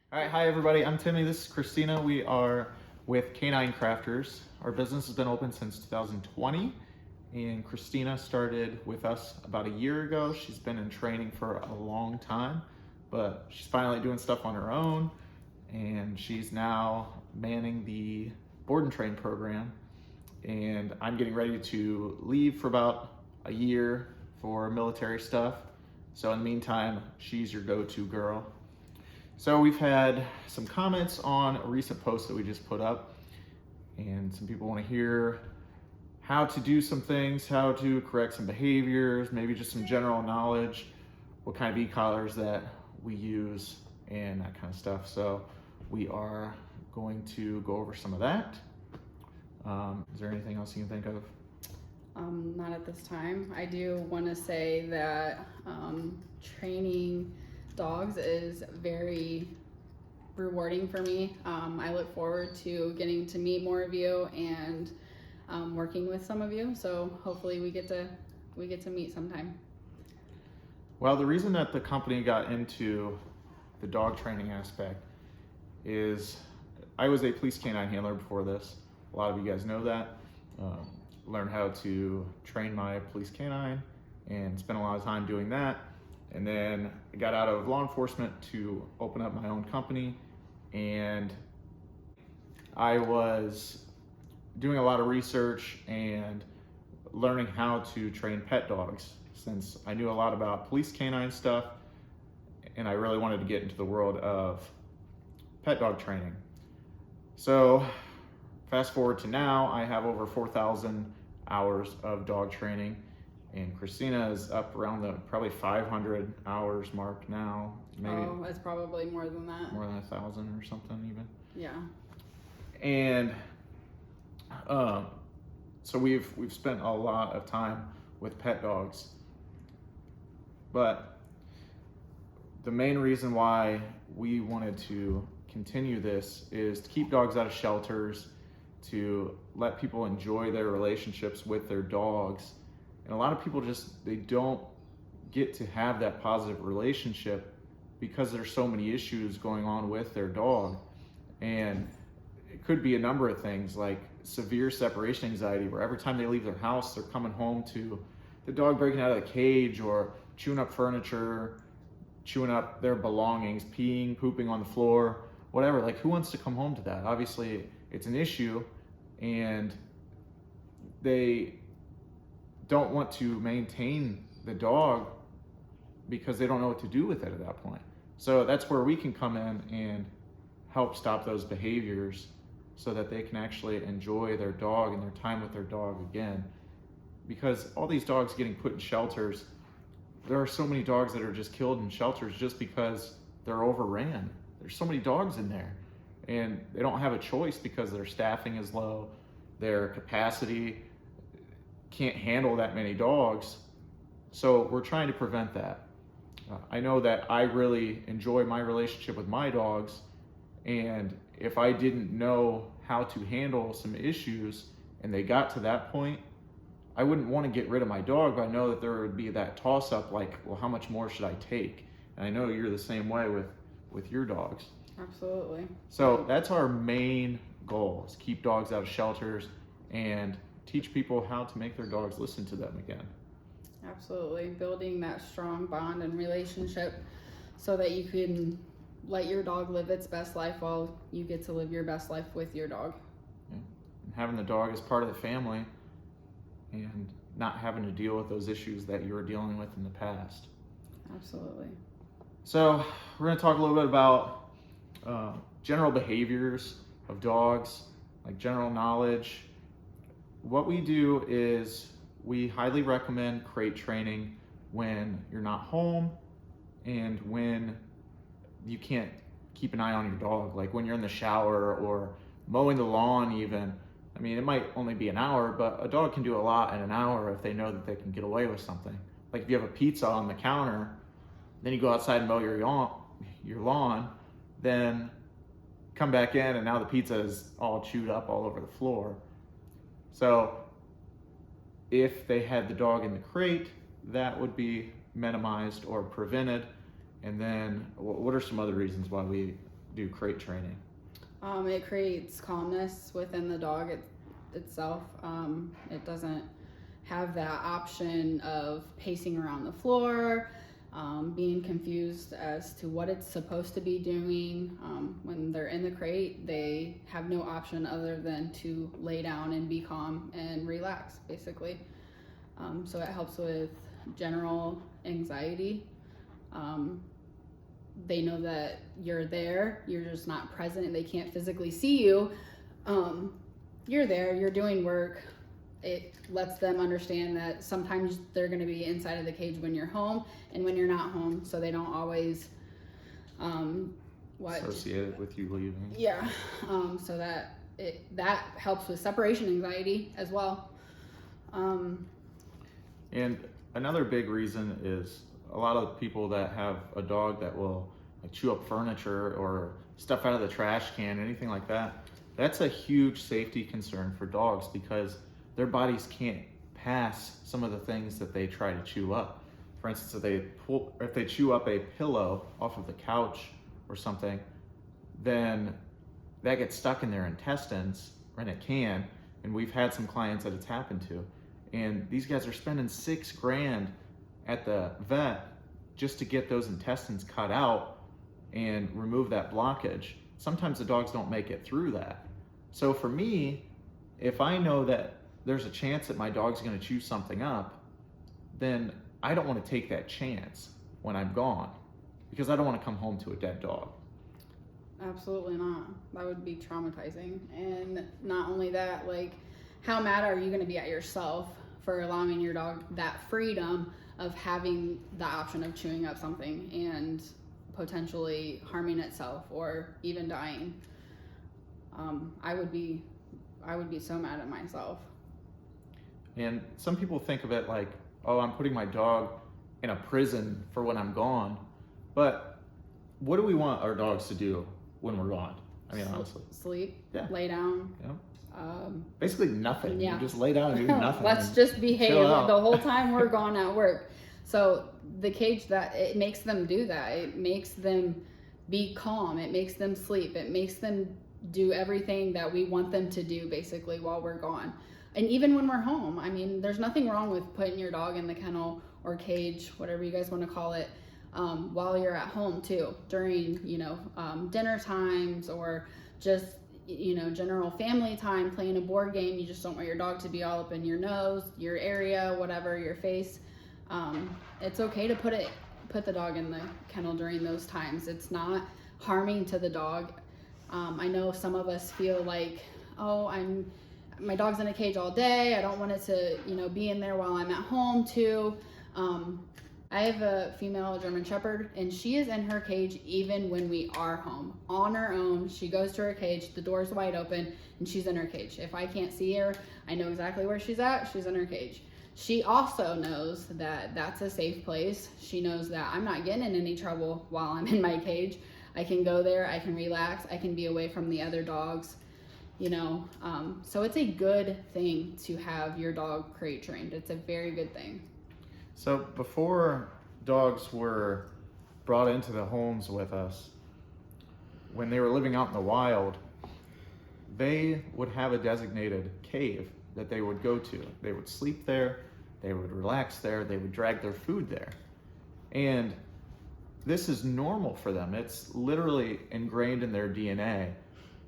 All right, hi everybody. I'm Timmy. This is Christina. We are with K-9 Krafters. Our business has been open since 2020, and Christina started with us about a year ago. She's been in training for a long time, but she's finally doing stuff on her own, and she's now manning the board and train program. And I'm getting ready to leave for about a year for military stuff. So in the meantime, she's your go-to girl. So we've had some comments on a recent post that we just put up, and some people want to hear how to do some things, how to correct some behaviors, maybe just some general knowledge, what kind of e-collars that we use and that kind of stuff. So we are going to go over some of that. Is there anything else you can think of? Not at this time. I do want to say that training dogs is very rewarding for me. I look forward to getting to meet more of you and working with some of you. So hopefully we get to meet sometime. Well, the reason that the company got into the dog training aspect is I was a police canine handler before this. A lot of you guys know that. Learned how to train my police canine and spent a lot of time doing that. And then I got out of law enforcement to open up my own company, and I was doing a lot of research and learning how to train pet dogs, since I knew a lot about police canine stuff and I really wanted to get into the world of pet dog training. So fast forward to now, I have over 4,000 hours of dog training, and Christina is up around the probably 500 hours mark now. Maybe it's probably more than that. More than 1,000 or something even. Yeah. And so we've spent a lot of time with pet dogs. But the main reason why we wanted to continue this is to keep dogs out of shelters, to let people enjoy their relationships with their dogs. And a lot of people they don't get to have that positive relationship because there's so many issues going on with their dog. And it could be a number of things, like severe separation anxiety, where every time they leave their house, they're coming home to the dog breaking out of the cage or chewing up furniture, chewing up their belongings, peeing, pooping on the floor, whatever. Like, who wants to come home to that? Obviously, it's an issue, and they don't want to maintain the dog because they don't know what to do with it at that point. So that's where we can come in and help stop those behaviors so that they can actually enjoy their dog and their time with their dog again. Because all these dogs getting put in shelters, there are so many dogs that are just killed in shelters just because they're overran. There's so many dogs in there, and they don't have a choice because their staffing is low, their capacity can't handle that many dogs. So we're trying to prevent that. I know that I really enjoy my relationship with my dogs, and if I didn't know how to handle some issues and they got to that point, I wouldn't want to get rid of my dog, but I know that there would be that toss-up, like, well, how much more should I take? And I know you're the same way with your dogs. Absolutely. So that's our main goal, is keep dogs out of shelters and teach people how to make their dogs listen to them again. Absolutely. Building that strong bond and relationship so that you can let your dog live its best life while you get to live your best life with your dog. Yeah. And having the dog as part of the family and not having to deal with those issues that you were dealing with in the past. Absolutely. So we're going to talk a little bit about general behaviors of dogs, like general knowledge. What we do is we highly recommend crate training when you're not home and when you can't keep an eye on your dog, like when you're in the shower or mowing the lawn even. I mean, it might only be an hour, but a dog can do a lot in an hour if they know that they can get away with something. Like if you have a pizza on the counter, then you go outside and mow your lawn, then come back in and now the pizza is all chewed up all over the floor. So if they had the dog in the crate, that would be minimized or prevented. And then what are some other reasons why we do crate training? It creates calmness within the dog itself. It doesn't have that option of pacing around the floor, being confused as to what it's supposed to be doing. When they're in the crate, they have no option other than to lay down and be calm and relax, basically. So it helps with general anxiety. They know that you're there, you're just not present, they can't physically see you. You're there, you're doing work. It lets them understand that sometimes they're going to be inside of the cage when you're home and when you're not home, so they don't always associated with you leaving. Yeah, so that helps with separation anxiety as well. And another big reason is a lot of people that have a dog that will like chew up furniture or stuff out of the trash can, anything like that. That's a huge safety concern for dogs because their bodies can't pass some of the things that they try to chew up. For instance, if they chew up a pillow off of the couch or something, then that gets stuck in their intestines, and it can. And we've had some clients that it's happened to. And these guys are spending $6,000 at the vet just to get those intestines cut out and remove that blockage. Sometimes the dogs don't make it through that. So for me, if I know that there's a chance that my dog's going to chew something up, then I don't want to take that chance when I'm gone because I don't want to come home to a dead dog. Absolutely not. That would be traumatizing. And not only that, like, how mad are you going to be at yourself for allowing your dog that freedom of having the option of chewing up something and potentially harming itself or even dying? I would be so mad at myself. And some people think of it like, oh, I'm putting my dog in a prison for when I'm gone. But what do we want our dogs to do when we're gone? I mean, honestly. Sleep, yeah. Lay down. Yeah. Basically nothing. Yeah. You just lay down and do nothing. Let's just behave the whole time we're gone at work. So the cage, that it makes them do that. It makes them be calm. It makes them sleep. It makes them do everything that we want them to do basically while we're gone. And even when we're home, I mean, there's nothing wrong with putting your dog in the kennel or cage, whatever you guys want to call it, while you're at home too, during, dinner times or just, general family time, playing a board game. You just don't want your dog to be all up in your nose, your area, whatever, your face. It's okay to put the dog in the kennel during those times. It's not harming to the dog. I know some of us feel like, oh, my dog's in a cage all day. I don't want it to, be in there while I'm at home too. I have a female German Shepherd, and she is in her cage even when we are home. On her own, she goes to her cage, the door's wide open, and she's in her cage. If I can't see her, I know exactly where she's at. She's in her cage. She also knows that that's a safe place. She knows that I'm not getting in any trouble while I'm in my cage. I can go there, I can relax, I can be away from the other dogs, So it's a good thing to have your dog crate trained. It's a very good thing. So before dogs were brought into the homes with us, when they were living out in the wild, they would have a designated cave that they would go to. They would sleep there, they would relax there, they would drag their food there. And this is normal for them. It's literally ingrained in their DNA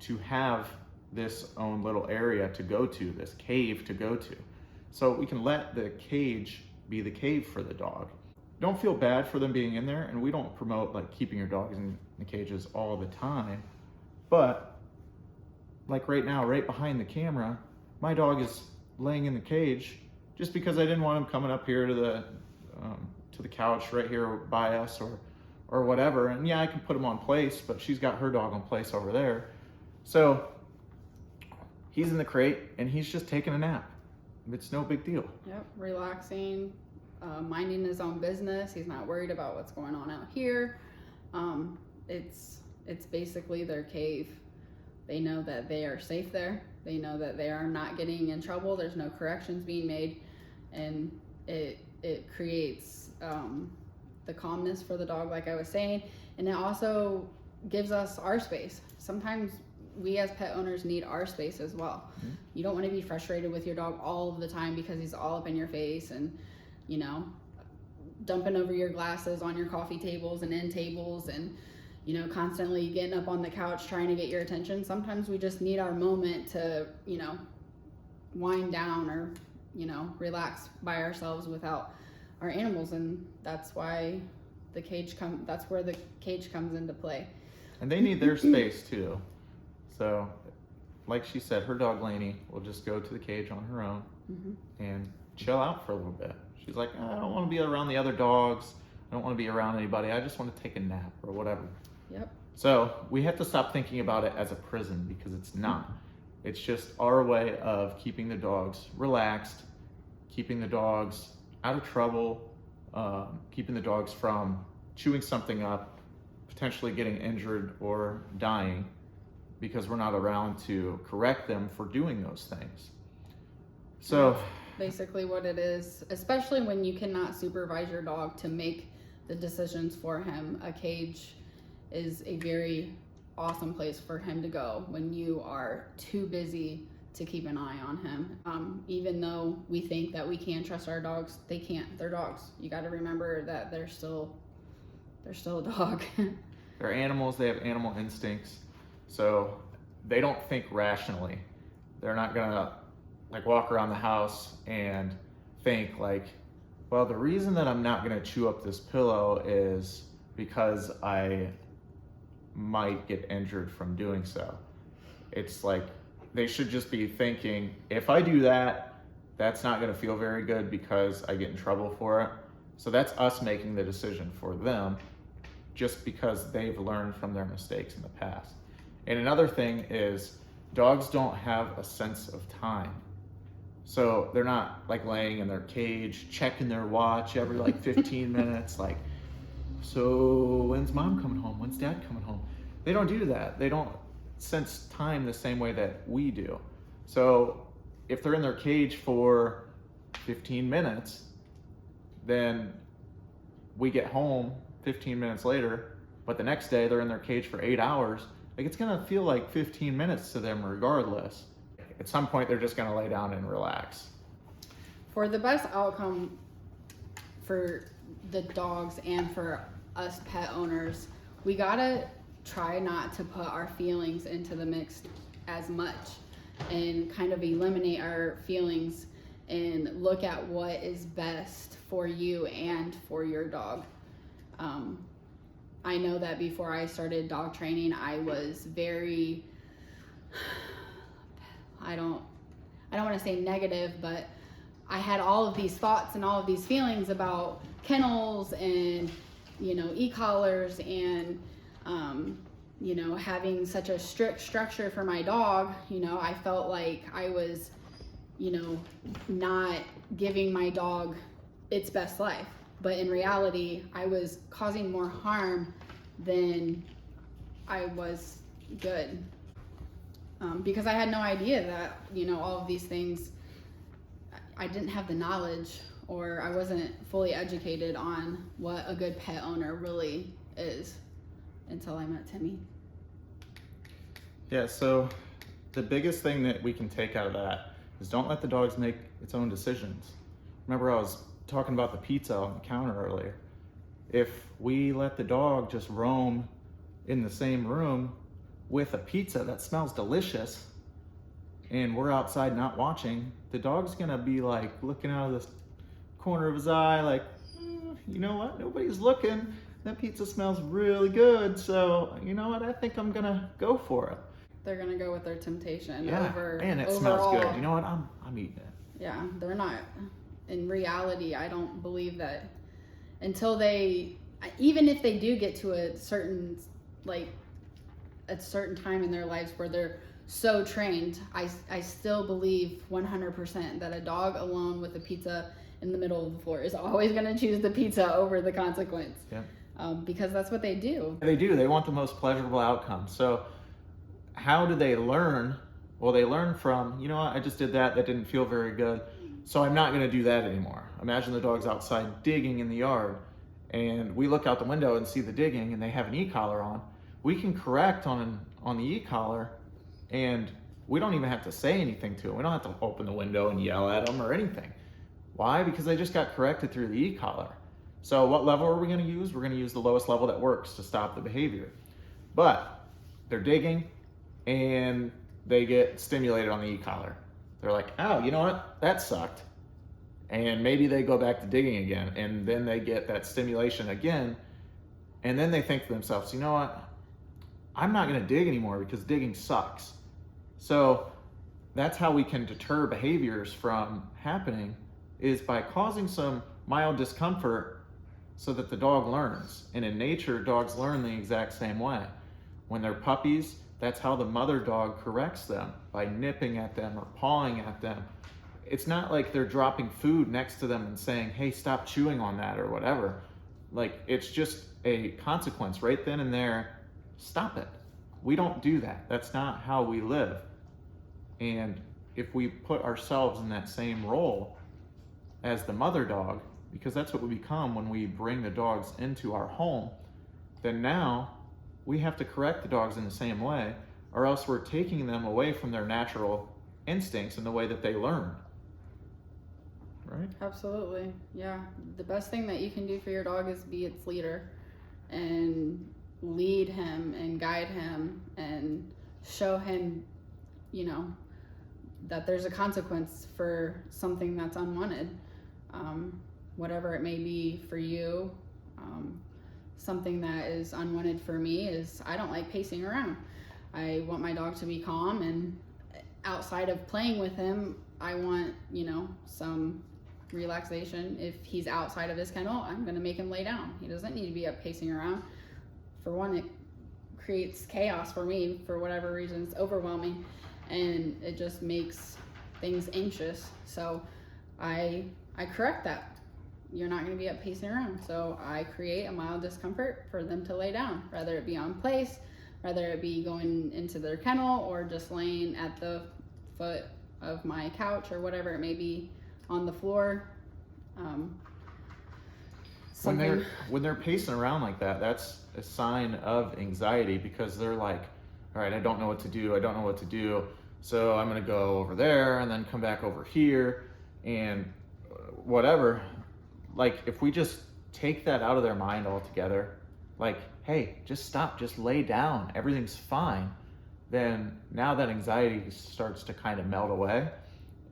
to have this own little area to go to, this cave to go to. So we can let the cage be the cave for the dog. Don't feel bad for them being in there, and we don't promote like keeping your dogs in the cages all the time. But like right now, right behind the camera, my dog is laying in the cage just because I didn't want him coming up here to the couch right here by us or whatever. And yeah, I can put him on place, but she's got her dog on place over there. So he's in the crate and he's just taking a nap. It's no big deal. Yep, relaxing, minding his own business. He's not worried about what's going on out here. It's basically their cave. They know that they are safe there. They know that they are not getting in trouble. There's no corrections being made, and it creates the calmness for the dog, like I was saying, and it also gives us our space. Sometimes we as pet owners need our space as well. Mm-hmm. You don't want to be frustrated with your dog all of the time because he's all up in your face and, you know, dumping over your glasses on your coffee tables and end tables and, you know, constantly getting up on the couch trying to get your attention. Sometimes we just need our moment to, you know, wind down or, you know, relax by ourselves without our animals. And that's why that's where the cage comes into play. And they need their space too. So, like she said, her dog Lainey will just go to the cage on her own and chill out for a little bit. She's like, I don't want to be around the other dogs. I don't want to be around anybody. I just want to take a nap or whatever. Yep. So we have to stop thinking about it as a prison, because it's not. It's just our way of keeping the dogs relaxed, keeping the dogs out of trouble, keeping the dogs from chewing something up, potentially getting injured or dying, because we're not around to correct them for doing those things. So basically what it is, especially when you cannot supervise your dog to make the decisions for him, a cage is a very awesome place for him to go when you are too busy to keep an eye on him. Even though we think that we can trust our dogs, they can't. They're dogs. You got to remember that they're still a dog. They're animals. They have animal instincts. So they don't think rationally. They're not gonna like walk around the house and think like, well, the reason that I'm not gonna chew up this pillow is because I might get injured from doing so. It's like they should just be thinking, if I do that, that's not gonna feel very good because I get in trouble for it. So that's us making the decision for them, just because they've learned from their mistakes in the past. And another thing is, dogs don't have a sense of time. So they're not like laying in their cage, checking their watch every like 15 minutes, like, so when's mom coming home? When's dad coming home? They don't do that. They don't sense time the same way that we do. So if they're in their cage for 15 minutes, then we get home 15 minutes later, but the next day they're in their cage for 8 hours. Like, it's gonna feel like 15 minutes to them regardless. At some point, they're just gonna lay down and relax. For the best outcome for the dogs and for us pet owners, we gotta try not to put our feelings into the mix as much and kind of eliminate our feelings and look at what is best for you and for your dog. I know that before I started dog training, I was very, I don't want to say negative, but I had all of these thoughts and all of these feelings about kennels and, you know, e-collars and, you know, having such a strict structure for my dog. You know, I felt like I was, you know, not giving my dog its best life. But in reality, I was causing more harm than I was good. Because I had no idea that, you know, all of these things, I didn't have the knowledge, or I wasn't fully educated on what a good pet owner really is until I met Timmy. Yeah, so the biggest thing that we can take out of that is don't let the dogs make its own decisions. Remember, I was talking about the pizza on the counter earlier. If we let the dog just roam in the same room with a pizza that smells delicious and we're outside not watching, the dog's gonna be like looking out of the corner of his eye like, you know what, nobody's looking, that pizza smells really good, so you know what, I think I'm gonna go for it. They're gonna go with their temptation over and it overall. Smells good, you know what, I'm eating it. Yeah, they're not. In reality, I don't believe that until they, even if they do get to a certain time in their lives where they're so trained, I still believe 100% that a dog alone with a pizza in the middle of the floor is always going to choose the pizza over the consequence. Yeah. Because that's what they do. They do. They want the most pleasurable outcome. So how do they learn? Well, they learn from, you know what, I just did that didn't feel very good, so I'm not going to do that anymore. Imagine the dog's outside digging in the yard, and we look out the window and see the digging, and they have an e-collar on. we can correct on the e-collar, and we don't even have to say anything to them. We don't have to open the window and yell at them or anything. Why? Because they just got corrected through the e-collar. So what level are we going to use? We're going to use the lowest level that works to stop the behavior. But they're digging and they get stimulated on the e-collar. They're like, oh, you know what? That sucked. And maybe they go back to digging again, and then they get that stimulation again, and then they think to themselves, you know what? I'm not going to dig anymore because digging sucks. So that's how we can deter behaviors from happening, is by causing some mild discomfort so that the dog learns. And in nature, dogs learn the exact same way. When they're puppies, that's how the mother dog corrects them, by nipping at them or pawing at them. It's not like they're dropping food next to them and saying, hey, stop chewing on that or whatever. Like, it's just a consequence right then and there. Stop it. We don't do that. That's not how we live. And if we put ourselves in that same role as the mother dog, because that's what we become when we bring the dogs into our home, then now we have to correct the dogs in the same way, or else we're taking them away from their natural instincts and the way that they learn. Right? Absolutely. Yeah. The best thing that you can do for your dog is be its leader and lead him and guide him and show him, you know, that there's a consequence for something that's unwanted. Whatever it may be for you, something that is unwanted for me is I don't like pacing around. I want my dog to be calm, and outside of playing with him, I want, you know, some relaxation. If he's outside of his kennel, I'm going to make him lay down. He doesn't need to be up pacing around. For one, it creates chaos for me for whatever reason. It's overwhelming, and it just makes things anxious. So I correct that. You're not going to be up pacing around. So I create a mild discomfort for them to lay down, whether it be on place, whether it be going into their kennel, or just laying at the foot of my couch, or whatever it may be on the floor. When they're pacing around like that, that's a sign of anxiety, because they're like, all right, I don't know what to do. So I'm going to go over there and then come back over here and whatever. Like, if we just take that out of their mind altogether, like, hey, just stop, just lay down, everything's fine, then now that anxiety starts to kind of melt away,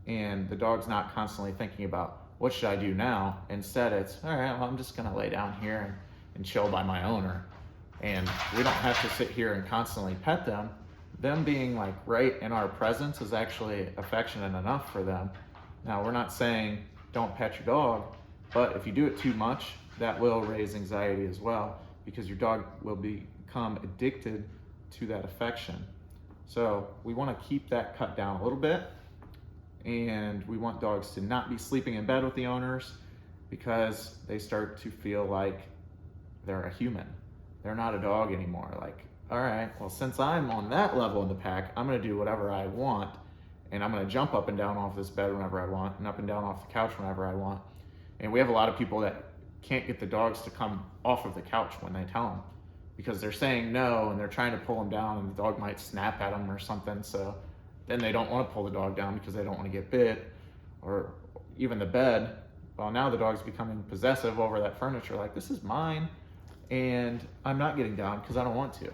and the dog's not constantly thinking about, what should I do now? Instead, it's, all right, well, I'm just going to lay down here and chill by my owner. And we don't have to sit here and constantly pet them. Them being like right in our presence is actually affectionate enough for them. Now, we're not saying don't pet your dog, but if you do it too much, that will raise anxiety as well, because your dog will become addicted to that affection. So we want to keep that cut down a little bit, and we want dogs to not be sleeping in bed with the owners, because they start to feel like they're a human. They're not a dog anymore. Like, all right, well, since I'm on that level in the pack, I'm going to do whatever I want, and I'm going to jump up and down off this bed whenever I want, and up and down off the couch whenever I want. And we have a lot of people that can't get the dogs to come off of the couch when they tell them, because they're saying no and they're trying to pull them down, and the dog might snap at them or something. So then they don't want to pull the dog down because they don't want to get bit, or even the bed. Well, now the dog's becoming possessive over that furniture, like, this is mine and I'm not getting down because I don't want to.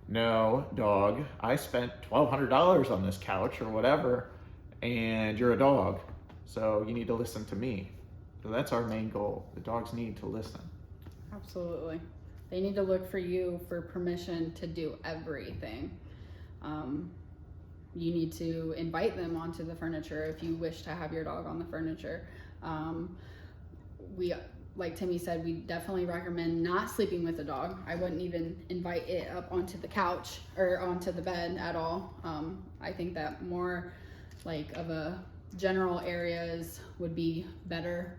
No, dog, I spent $1,200 on this couch or whatever, and you're a dog, so you need to listen to me. So that's our main goal. The dogs need to listen. Absolutely. They need to look for you for permission to do everything. You need to invite them onto the furniture if you wish to have your dog on the furniture. Like Timmy said, we definitely recommend not sleeping with the dog. I wouldn't even invite it up onto the couch or onto the bed at all. I think that more like of a general areas would be better,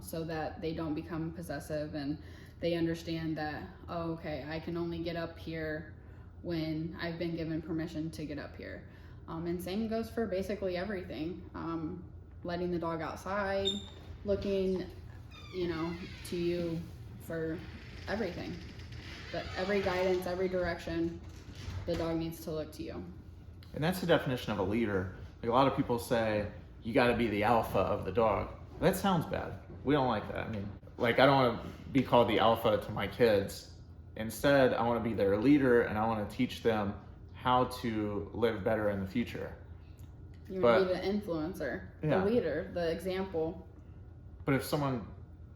so that they don't become possessive and they understand that, oh, okay, I can only get up here when I've been given permission to get up here. And same goes for basically everything. Letting the dog outside, looking, to you for everything. But every guidance, every direction, the dog needs to look to you. And that's the definition of a leader. Like, a lot of people say, you got to be the alpha of the dog. That sounds bad. We don't like that. I mean, like, I don't want to be called the alpha to my kids. Instead, I want to be their leader, and I want to teach them how to live better in the future. You want to be the influencer, Yeah. the leader, the example. But if someone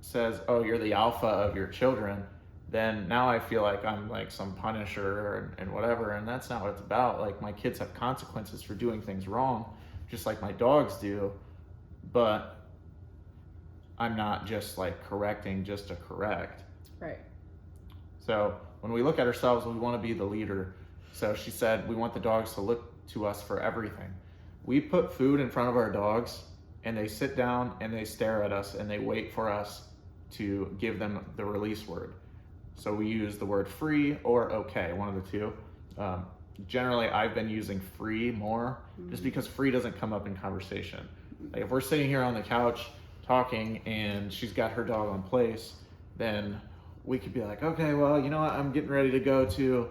says, oh, you're the alpha of your children, then now I feel like I'm like some punisher and whatever, and that's not what it's about. Like, my kids have consequences for doing things wrong, just like my dogs do, but I'm not just like correcting just to correct. Right. So when we look at ourselves, we want to be the leader. So she said we want the dogs to look to us for everything. We put food in front of our dogs, and they sit down and they stare at us and they wait for us to give them the release word. So we use the word free or okay, one of the two. Generally, I've been using free more, just because free doesn't come up in conversation. Like, if we're sitting here on the couch talking and she's got her dog on place, then we could be like, okay, well, you know what? I'm getting ready to go to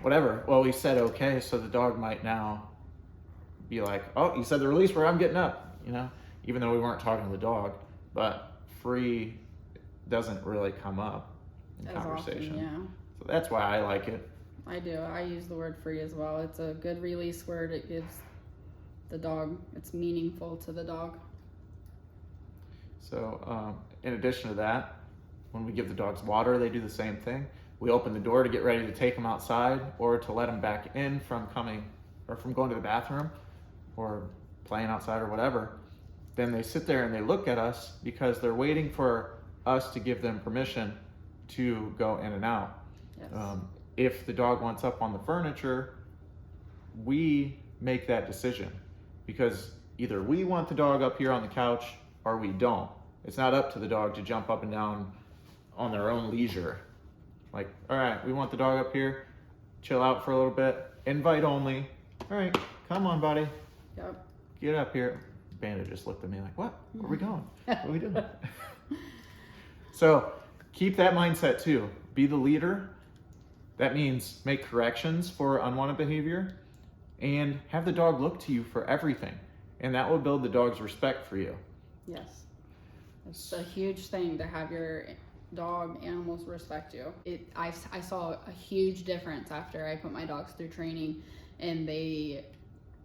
whatever. Well, we said okay, so the dog might now be like, oh, you said the release word, I'm getting up, you know, even though we weren't talking to the dog. But free doesn't really come up in As conversation. often, yeah. So that's why I like it. I do. I use the word free as well. It's a good release word. It gives the dog, it's meaningful to the dog. So in addition to that, when we give the dogs water, they do the same thing. We open the door to get ready to take them outside, or to let them back in from coming or from going to the bathroom or playing outside or whatever. Then they sit there and they look at us because they're waiting for us to give them permission to go in and out. Yes. If the dog wants up on the furniture, we make that decision, because either we want the dog up here on the couch or we don't. It's not up to the dog to jump up and down on their own leisure. Like, all right, we want the dog up here, chill out for a little bit, invite only. All right, come on, buddy, Yep. get up here. Bandit just looked at me like, what? Where are we going? What are we doing? So keep that mindset too. Be the leader. That means make corrections for unwanted behavior, and have the dog look to you for everything. And that will build the dog's respect for you. Yes. It's a huge thing to have your dog, animals respect you. I saw a huge difference after I put my dogs through training, and they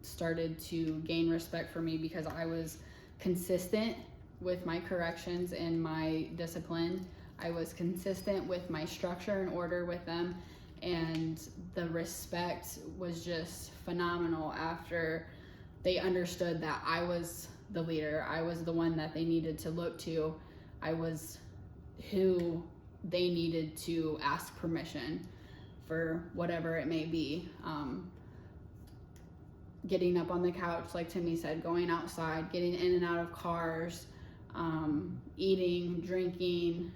started to gain respect for me because I was consistent with my corrections and my discipline. I was consistent with my structure and order with them, and the respect was just phenomenal after they understood that I was the leader. I was the one that they needed to look to. I was who they needed to ask permission for whatever it may be. Getting up on the couch, like Timmy said, going outside, getting in and out of cars, eating, drinking.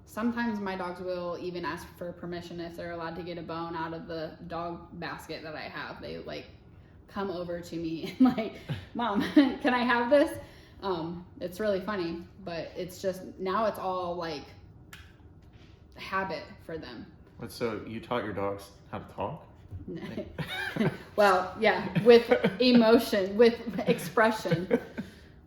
Sometimes my dogs will even ask for permission if they're allowed to get a bone out of the dog basket that I have. They like come over to me and like, Mom, can I have this? It's really funny, but it's just, now it's all like habit for them. So you taught your dogs how to talk? Well, yeah, with emotion, with expression.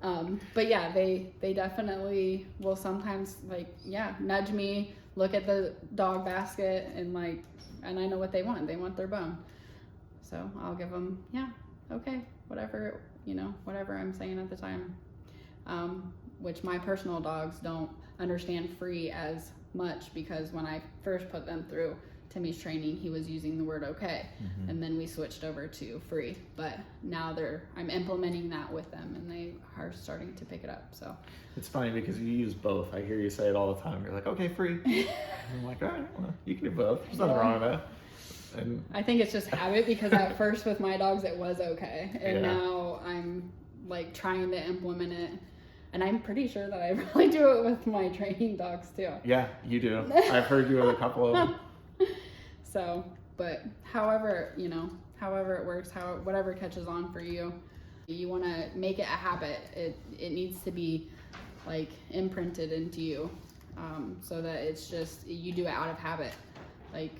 But yeah, they definitely will sometimes like, yeah, nudge me, look at the dog basket, and like, and I know what they want. They want their bone. So I'll give them, yeah, okay, whatever, you know, whatever I'm saying at the time. Which my personal dogs don't understand free as much, because when I first put them through Timmy's training, he was using the word okay. Mm-hmm. And then we switched over to free, but now I'm implementing that with them, and they are starting to pick it up. So it's funny because you use both. I hear you say it all the time. You're like, okay, free. And I'm like, all right, well, you can do both. There's nothing wrong with that. And I think it's just habit, because at first with my dogs it was okay, and now I'm like trying to implement it. And I'm pretty sure that I really do it with my training dogs too. Yeah, you do. I've heard you with a couple of them. So, but however, you know, however it works, whatever catches on for you, you want to make it a habit. It needs to be like imprinted into you, so that it's just, you do it out of habit. Like,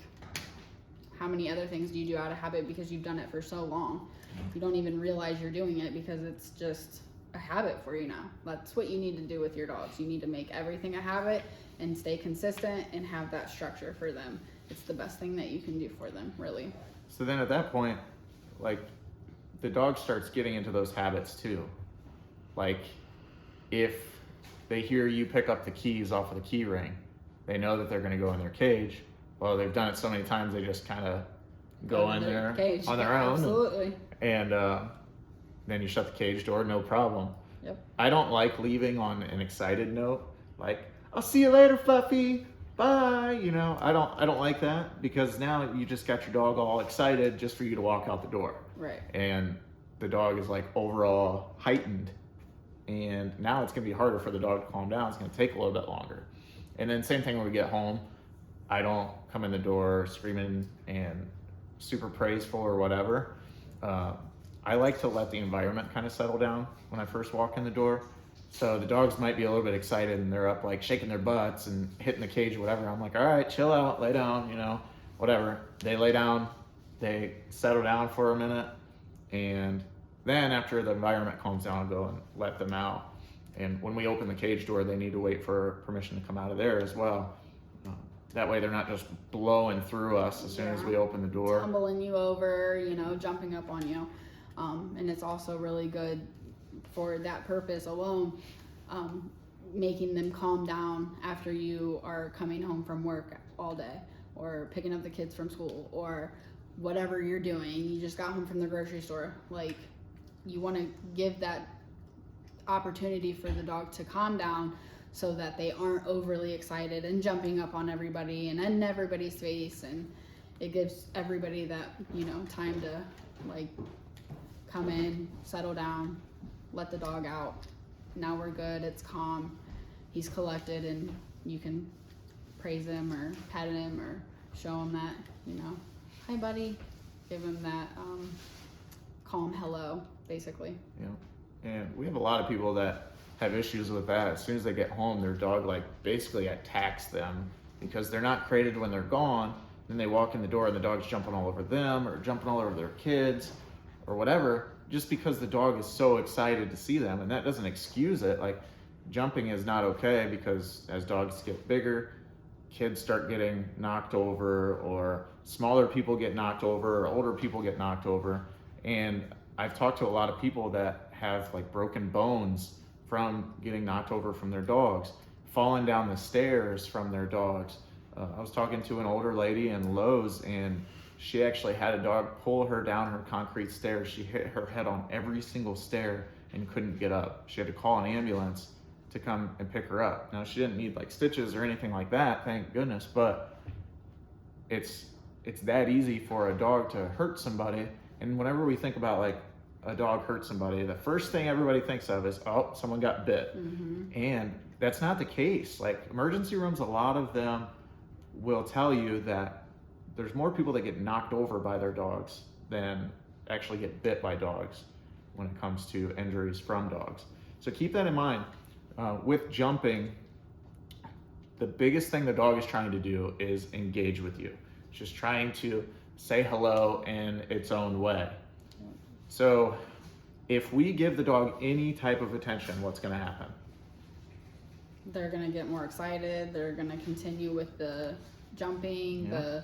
how many other things do you do out of habit because you've done it for so long? You don't even realize you're doing it because it's just a habit for you now. That's what you need to do with your dogs. You need to make everything a habit and stay consistent and have that structure for them. It's the best thing that you can do for them, really. So then at that point, like, the dog starts getting into those habits too. Like, if they hear you pick up the keys off of the key ring, they know that they're going to go in their cage. Well, they've done it so many times, they just kind of go in there cage. on their own. Absolutely. And then you shut the cage door, no problem. Yep. I don't like leaving on an excited note, like, I'll see you later, Fluffy, bye. You know, I don't like that, because now you just got your dog all excited just for you to walk out the door. Right. And the dog is like overall heightened, and now it's gonna be harder for the dog to calm down. It's gonna take a little bit longer. And then same thing when we get home, I don't come in the door screaming and super praiseful or whatever. I like to let the environment kind of settle down when I first walk in the door. So the dogs might be a little bit excited and they're up like shaking their butts and hitting the cage or whatever. I'm like, all right, chill out, lay down, you know, whatever. They lay down, they settle down for a minute, and then after the environment calms down, I'll go and let them out. And when we open the cage door, they need to wait for permission to come out of there as well. That way they're not just blowing through us as soon as we open the door. Tumbling you over, you know, jumping up on you. And it's also really good for that purpose alone, making them calm down after you are coming home from work all day, or picking up the kids from school, or whatever you're doing. You just got home from the grocery store. Like, you want to give that opportunity for the dog to calm down so that they aren't overly excited and jumping up on everybody and in everybody's face. And it gives everybody that, you know, time to like come in, settle down, let the dog out. Now we're good, it's calm, he's collected, and you can praise him or pet him or show him that, you know, hi buddy, give him that calm hello, basically. Yeah, and we have a lot of people that have issues with that. As soon as they get home, their dog like basically attacks them because they're not crated when they're gone. Then they walk in the door and the dog's jumping all over them or jumping all over their kids or whatever, just because the dog is so excited to see them. And that doesn't excuse it. Like, jumping is not okay, because as dogs get bigger, kids start getting knocked over, or smaller people get knocked over, or older people get knocked over. And I've talked to a lot of people that have like broken bones from getting knocked over from their dogs, falling down the stairs from their dogs. I was talking to an older lady in Lowe's, and she actually had a dog pull her down her concrete stairs. She hit her head on every single stair and couldn't get up. She had to call an ambulance to come and pick her up. Now, she didn't need like stitches or anything like that, thank goodness, but it's that easy for a dog to hurt somebody. And whenever we think about like a dog hurt somebody, the first thing everybody thinks of is, oh, someone got bit. Mm-hmm. And that's not the case. Like, emergency rooms, a lot of them will tell you that there's more people that get knocked over by their dogs than actually get bit by dogs when it comes to injuries from dogs. So keep that in mind. With jumping, the biggest thing the dog is trying to do is engage with you. It's just trying to say hello in its own way. So if we give the dog any type of attention, what's going to happen? They're going to get more excited. They're going to continue with the jumping, the,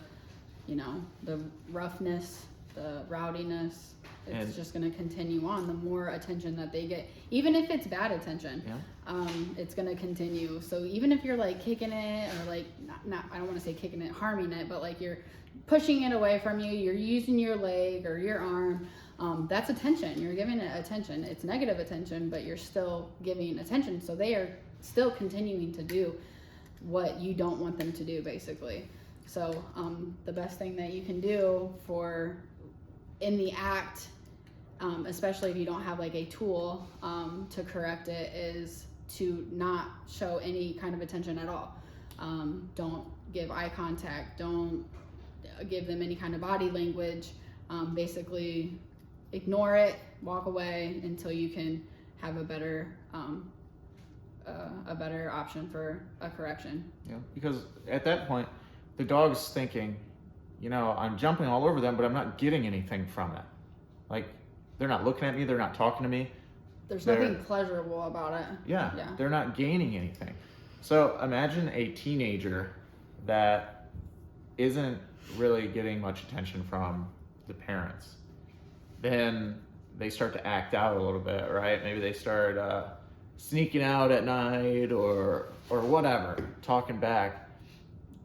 you know, the roughness, the rowdiness. It's just going to continue on. The more attention that they get, even if it's bad attention, it's going to continue. So even if you're like kicking it, or like not I don't want to say kicking it, harming it, but like you're pushing it away from you, you're using your leg or your arm, that's attention. You're giving it attention. It's negative attention, but you're still giving attention. So they are still continuing to do what you don't want them to do, basically. So the best thing that you can do for in the act, especially if you don't have like a tool to correct it, is to not show any kind of attention at all. Don't give eye contact. Don't give them any kind of body language. Basically ignore it, walk away until you can have a better option for a correction. Yeah, because at that point, the dog's thinking, you know, I'm jumping all over them, but I'm not getting anything from it. Like, they're not looking at me, they're not talking to me. There's nothing pleasurable about it. Yeah, they're not gaining anything. So imagine a teenager that isn't really getting much attention from the parents. Then they start to act out a little bit, right? Maybe they start sneaking out at night or whatever, talking back.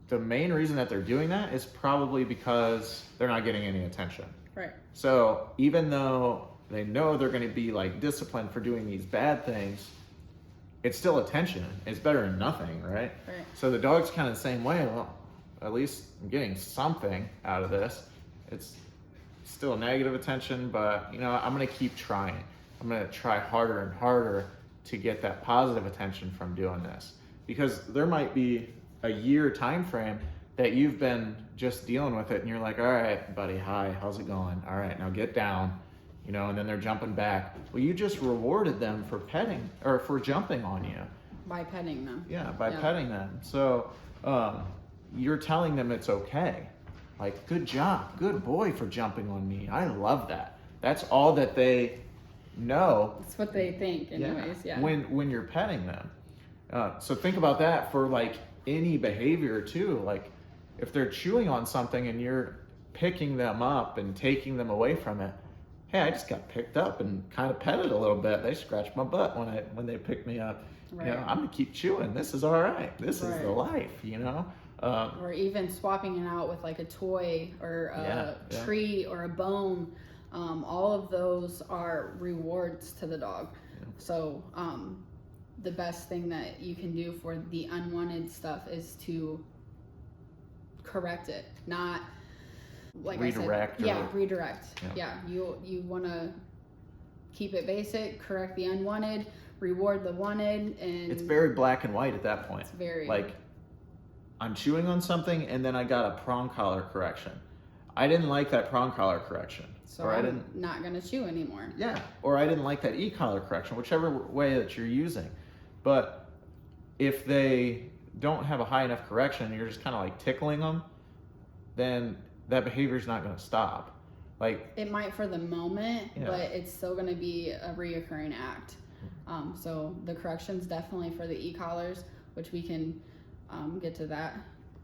The main reason that they're doing that is probably because they're not getting any attention. Right. So even though they know they're going to be like disciplined for doing these bad things, it's still attention. It's better than nothing, right? Right. So the dog's kind of the same way. Well, at least I'm getting something out of this. It's still negative attention, but you know, I'm going to keep trying. I'm going to try harder and harder to get that positive attention from doing this, because there might be a year time frame that you've been just dealing with it, and you're like, all right, buddy, hi, how's it going? All right, now get down, you know, and then they're jumping back. Well, you just rewarded them for petting or for jumping on you. By petting them. Yeah, by petting them. So you're telling them it's okay. Like, good job, good boy for jumping on me. I love that. That's all that they know. It's what they think anyways, yeah. When you're petting them. So think about that for like any behavior too. Like if they're chewing on something and you're picking them up and taking them away from it, hey, I just got picked up and kind of petted a little bit. They scratched my butt when they picked me up. Right. You know, I'm gonna keep chewing. This is all right. This is the life, you know. Or even swapping it out with like a toy or a treat or a bone. All of those are rewards to the dog. Yeah. So the best thing that you can do for the unwanted stuff is to correct it, not like redirect. I said, redirect. Yeah, you want to keep it basic, correct the unwanted, reward the wanted, and it's very black and white at that point. It's very like I'm chewing on something and then I got a prong collar correction. I didn't like that prong collar correction. So I'm not gonna chew anymore. Yeah, or I didn't like that e-collar correction, whichever way that you're using. But if they don't have a high enough correction and you're just kind of like tickling them, then that behavior is not going to stop. Like it might for the moment, but it's still going to be a reoccurring act. So the corrections definitely for the e-collars, which we can get to that,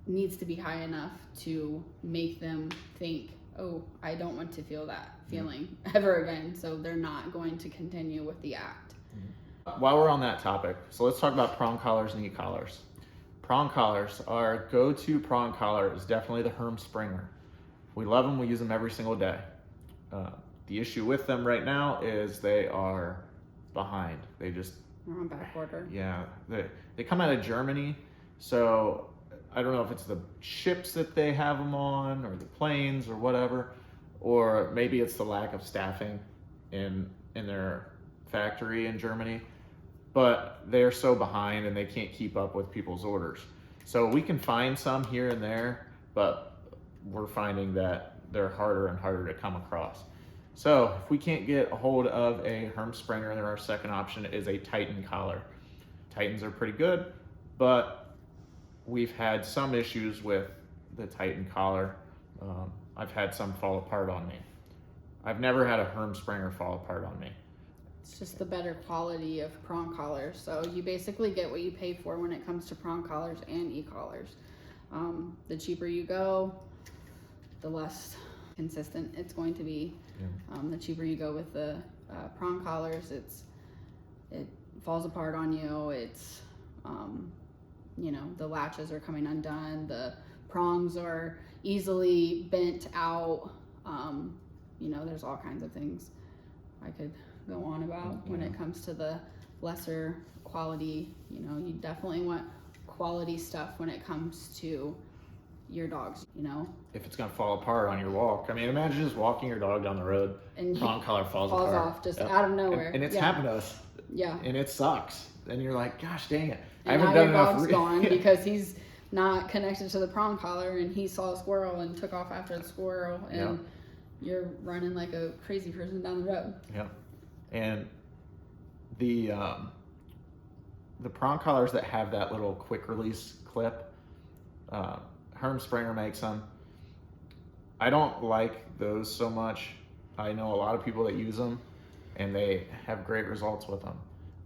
needs to be high enough to make them think, oh, I don't want to feel that feeling ever again. So they're not going to continue with the act. While we're on that topic, so let's talk about prong collars and e-collars. Prong collars, our go-to prong collar is definitely the Herm Springer. We love them, we use them every single day. The issue with them right now is they are behind. They're on back order. Yeah, they come out of Germany, so I don't know if it's the ships that they have them on or the planes or whatever, or maybe it's the lack of staffing in their factory in Germany, but they're so behind and they can't keep up with people's orders. So we can find some here and there, but we're finding that they're harder and harder to come across. So if we can't get a hold of a Herm Springer, then our second option is a Titan collar. Titans are pretty good, but we've had some issues with the Titan collar. I've had some fall apart on me. I've never had a Herm Springer fall apart on me. It's just the better quality of prong collars. So you basically get what you pay for when it comes to prong collars and e-collars. The cheaper you go, the less consistent it's going to be. The cheaper you go with the prong collars, it falls apart on you. It's the latches are coming undone. The prongs are easily bent out. There's all kinds of things I could go on about when it comes to the lesser quality. You definitely want quality stuff when it comes to your dogs. If it's gonna fall apart on your walk, I mean, imagine just walking your dog down the road, and prong collar falls apart off just out of nowhere, and it's happened to us. Yeah, and it sucks. And you're like, gosh dang it! And I haven't done enough. Dog's gone because he's not connected to the prong collar, and he saw a squirrel and took off after the squirrel, and you're running like a crazy person down the road. Yeah, and the prong collars that have that little quick release clip Hermspringer makes them. I don't like those so much. I know a lot of people that use them and they have great results with them.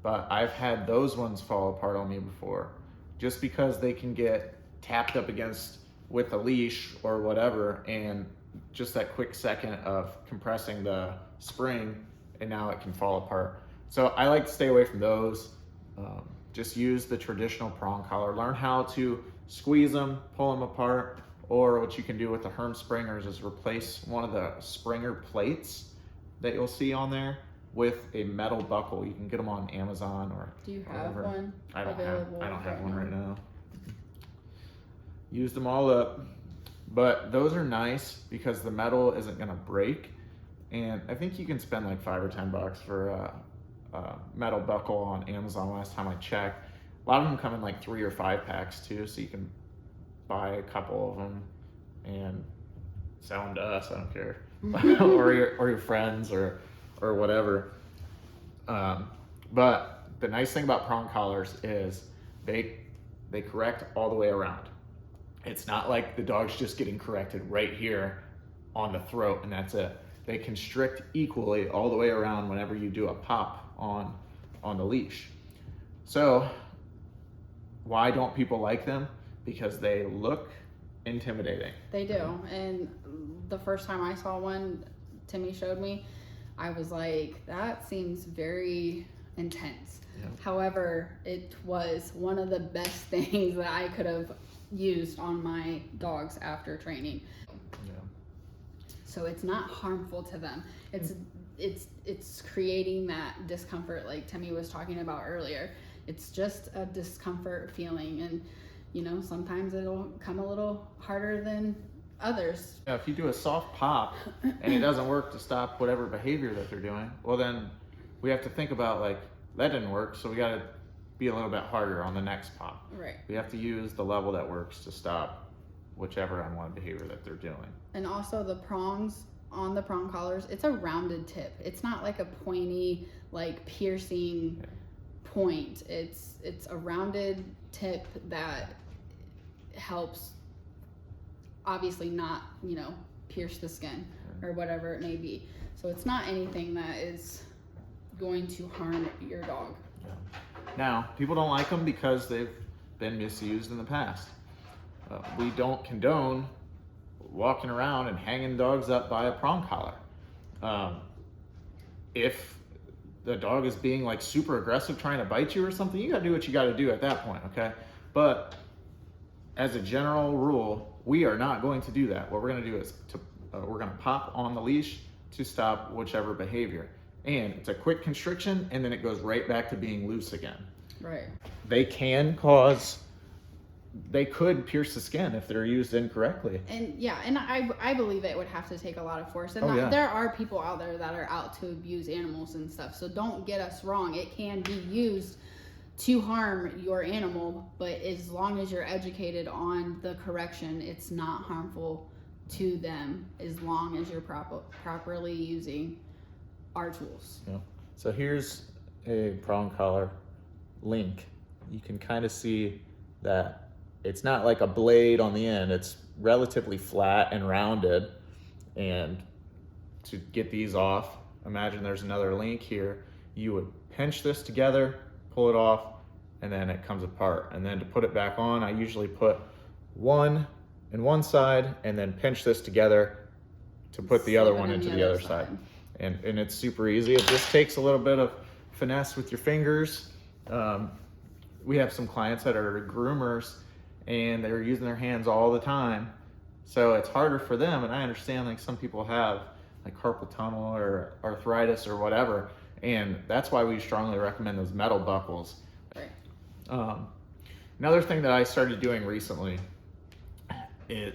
But I've had those ones fall apart on me before just because they can get tapped up against with a leash or whatever, and just that quick second of compressing the spring and now it can fall apart. So I like to stay away from those. Just use the traditional prong collar. Learn how to squeeze them, pull them apart, or what you can do with the Hermspringers is replace one of the Springer plates that you'll see on there with a metal buckle. You can get them on Amazon or Do you have whatever. one I don't available have right one now? right now. Use them all up, but those are nice because the metal isn't gonna break, and I think you can spend like $5 or $10 for a metal buckle on Amazon last time I checked. A lot of them come in like 3 or 5 packs too, so you can buy a couple of them and sell them to us. I don't care, or your friends or whatever. But the nice thing about prong collars is they correct all the way around. It's not like the dog's just getting corrected right here on the throat and that's it. They constrict equally all the way around whenever you do a pop on the leash. So why don't people like them? Because they look intimidating. They do. And the first time I saw one, Timmy showed me, I was like, that seems very intense. Yeah. However, it was one of the best things that I could have used on my dogs after training. Yeah. So it's not harmful to them. It's creating that discomfort like Timmy was talking about earlier. It's just a discomfort feeling, and you know, sometimes it'll come a little harder than others. Yeah, if you do a soft pop and it doesn't work to stop whatever behavior that they're doing, well then we have to think about like, that didn't work, so we gotta be a little bit harder on the next pop. Right. We have to use the level that works to stop whichever unwanted behavior that they're doing. And also the prongs on the prong collars, it's a rounded tip. It's not like a pointy, like piercing point. It's a rounded tip that helps obviously not, you know, pierce the skin or whatever it may be. So it's not anything that is going to harm your dog. Yeah. Now, people don't like them because they've been misused in the past. We don't condone walking around and hanging dogs up by a prong collar. If the dog is being like super aggressive trying to bite you or something, you gotta do what you gotta do at that point, okay? But as a general rule, we are not going to do that. What we're gonna do is we're gonna pop on the leash to stop whichever behavior. And it's a quick constriction and then it goes right back to being loose again. Right. They could pierce the skin if they're used incorrectly. And yeah, and I believe it would have to take a lot of force. And yeah. there are people out there that are out to abuse animals and stuff. So don't get us wrong. It can be used to harm your animal, but as long as you're educated on the correction, it's not harmful to them as long as you're properly using our tools. Yeah. So here's a prong collar link. You can kind of see that it's not like a blade on the end. It's relatively flat and rounded. And to get these off, imagine there's another link here. You would pinch this together, pull it off, and then it comes apart. And then to put it back on, I usually put one in one side and then pinch this together to put the other one into the other side. And it's super easy. It just takes a little bit of finesse with your fingers. We have some clients that are groomers and they're using their hands all the time. So it's harder for them. And I understand like some people have like carpal tunnel or arthritis or whatever. And that's why we strongly recommend those metal buckles. Right. Another thing that I started doing recently,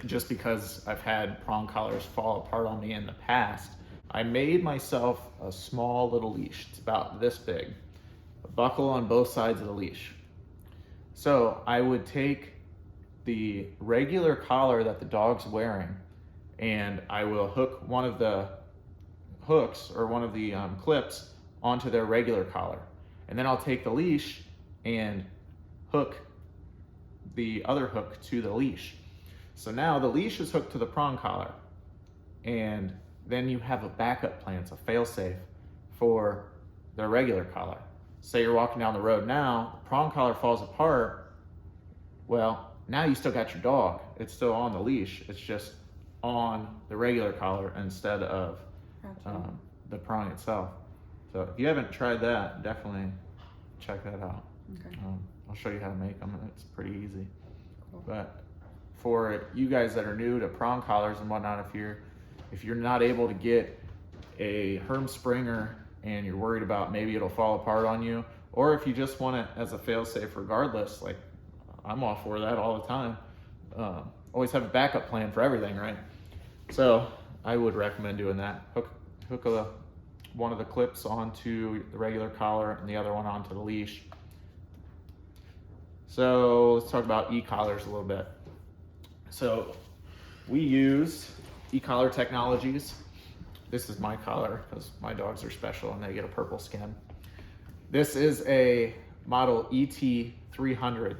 just because I've had prong collars fall apart on me in the past, I made myself a small little leash. It's about this big, a buckle on both sides of the leash. So I would take the regular collar that the dog's wearing and I will hook one of the hooks or one of the clips onto their regular collar. And then I'll take the leash and hook the other hook to the leash. So now the leash is hooked to the prong collar, and then you have a backup plan, it's a fail-safe for the regular collar. Say you're walking down the road now, the prong collar falls apart, well, now you still got your dog. It's still on the leash, it's just on the regular collar instead of the prong itself. So if you haven't tried that, definitely check that out. Okay. I'll show you how to make them, and it's pretty easy. Cool. But for you guys that are new to prong collars and whatnot, if you're not able to get a Herm Springer and you're worried about maybe it'll fall apart on you, or if you just want it as a fail-safe regardless, like I'm all for that all the time. Always have a backup plan for everything, right? So I would recommend doing that. Hook one of the clips onto the regular collar and the other one onto the leash. So let's talk about e-collars a little bit. So we use e-collar technologies. This is my collar because my dogs are special and they get a purple skin. This is a model ET300.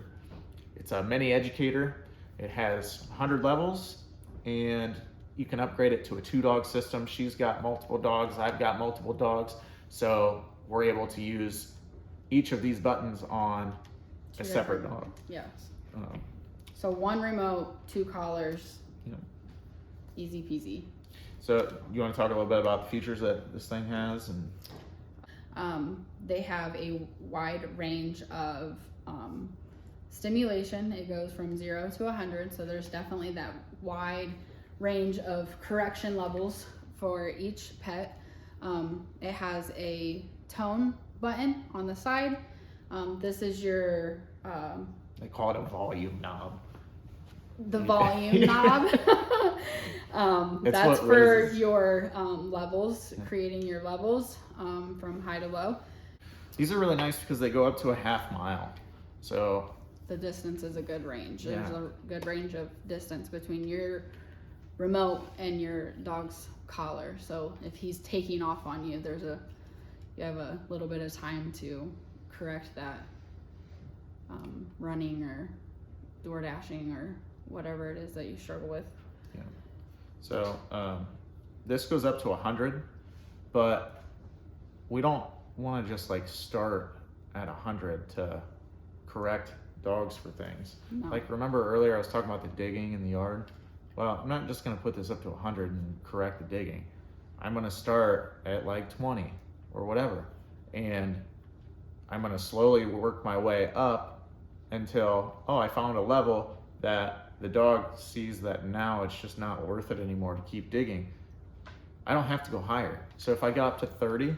It's a mini educator. It has 100 levels, and you can upgrade it to a 2-dog system. She's got multiple dogs, I've got multiple dogs. So we're able to use each of these buttons on a separate dog. Yes. So 1 remote, 2 collars, Yeah. easy peasy. So you want to talk a little bit about the features that this thing has? And they have a wide range of stimulation. It goes from 0 to 100, so there's definitely that wide range of correction levels for each pet. It has a tone button on the side. This is your they call it a volume knob. the volume knob. That's for your levels, creating your levels from high to low. These are really nice because they go up to a half mile. So The distance is a good range. Yeah. There's a good range of distance between your remote and your dog's collar. So if he's taking off on you, you have a little bit of time to correct that running or door dashing or whatever it is that you struggle with. yeah. So this goes up to 100, but we don't want to just like start at 100 to correct dogs for things. No. Like remember earlier I was talking about the digging in the yard? Well, I'm not just going to put this up to 100 and correct the digging. I'm going to start at like 20 or whatever, and I'm going to slowly work my way up until, I found a level that the dog sees that now it's just not worth it anymore to keep digging. I don't have to go higher. So if I got up to 30,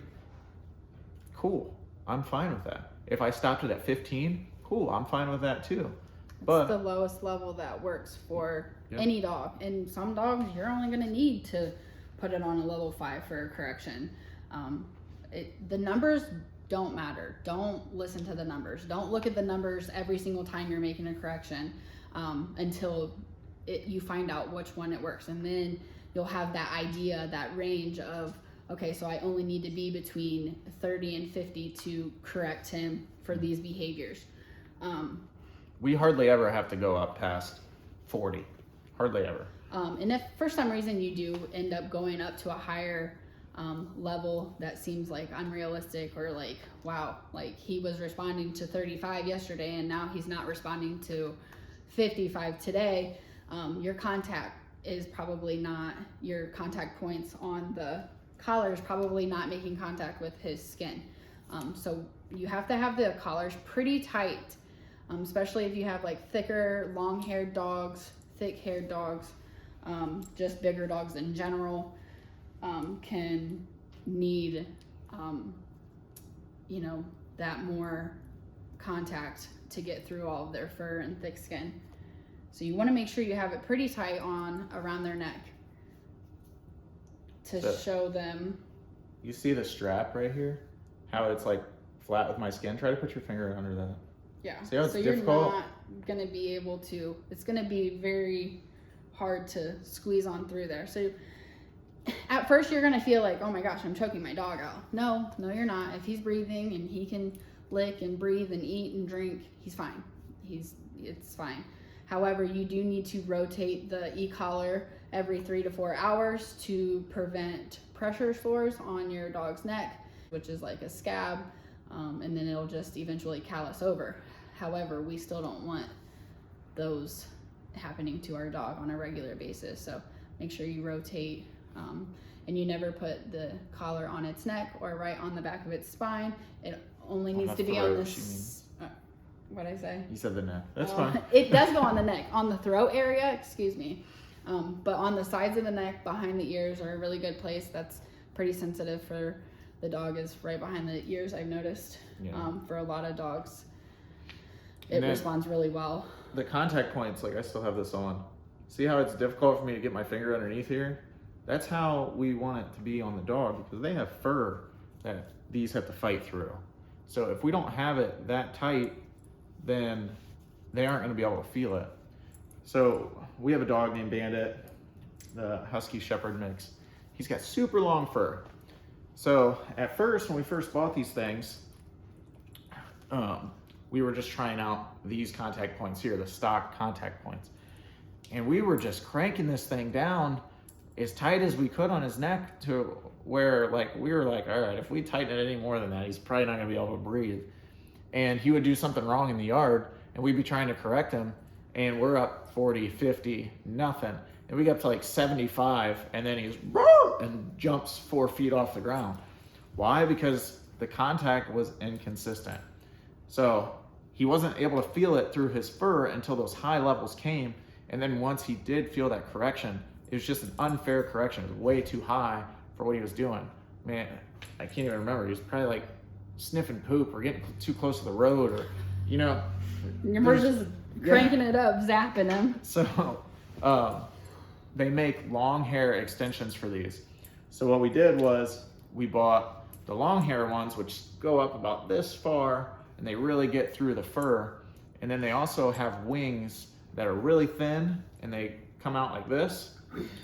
cool, I'm fine with that. If I stopped it at 15, cool, I'm fine with that too. But it's the lowest level that works for Yep. any dog. And some dogs, you're only going to need to put it on a level 5 for a correction. The numbers don't matter. Don't listen to the numbers. Don't look at the numbers every single time you're making a correction until you find out which one it works. And then you'll have that idea, that range of, okay, so I only need to be between 30 and 50 to correct him for these behaviors. We hardly ever have to go up past 40. Hardly ever. And if for some reason you do end up going up to a higher level that seems like unrealistic, or like, wow, like he was responding to 35 yesterday and now he's not responding to 55 today, your contact is probably not, your contact points on the collar is probably not making contact with his skin. So you have to have the collars pretty tight, especially if you have like thicker, long-haired dogs, thick-haired dogs, just bigger dogs in general can need, that more contact to get through all of their fur and thick skin. So you want to make sure you have it pretty tight on around their neck to show them. You see the strap right here? How it's like flat with my skin? Try to put your finger under that. Yeah. See how it's so difficult? You're not going to be able to, it's going to be very hard to squeeze on through there. So at first you're going to feel like, oh my gosh, I'm choking my dog out. No, you're not. If he's breathing and he can lick and breathe and eat and drink, he's fine. It's fine. However, you do need to rotate the e-collar every 3 to 4 hours to prevent pressure sores on your dog's neck, which is like a scab, and then it'll just eventually callus over. However, we still don't want those happening to our dog on a regular basis. So make sure you rotate, and you never put the collar on its neck or right on the back of its spine. It only needs to be on the what'd I say? You said the neck. That's fine. It does go on the neck, on the throat area, excuse me. But on the sides of the neck, behind the ears are a really good place. That's pretty sensitive for the dog, is right behind the ears, I've noticed. Yeah. For a lot of dogs, And it responds really well. The contact points, like I still have this on. See how it's difficult for me to get my finger underneath here? That's how we want it to be on the dog, because they have fur that these have to fight through. So if we don't have it that tight, then they aren't going to be able to feel it. So we have a dog named Bandit, the Husky Shepherd mix. He's got super long fur. So at first, when we first bought these things, we were just trying out these contact points here, the stock contact points. And we were just cranking this thing down as tight as we could on his neck to where, like, we were like, all right, if we tighten it any more than that, he's probably not gonna be able to breathe. And he would do something wrong in the yard, and we'd be trying to correct him, and we're up 40, 50, nothing. And we got to like 75, and then he's and jumps 4 feet off the ground. Why? Because the contact was inconsistent. So he wasn't able to feel it through his fur until those high levels came. And then once he did feel that correction, it was just an unfair correction. It was way too high for what he was doing. Man, I can't even remember. He was probably like sniffing poop or getting too close to the road, or, you know. We're just cranking it up, zapping him. So they make long hair extensions for these. So what we did was we bought the long hair ones, which go up about this far, and they really get through the fur. And then they also have wings that are really thin, and they come out like this.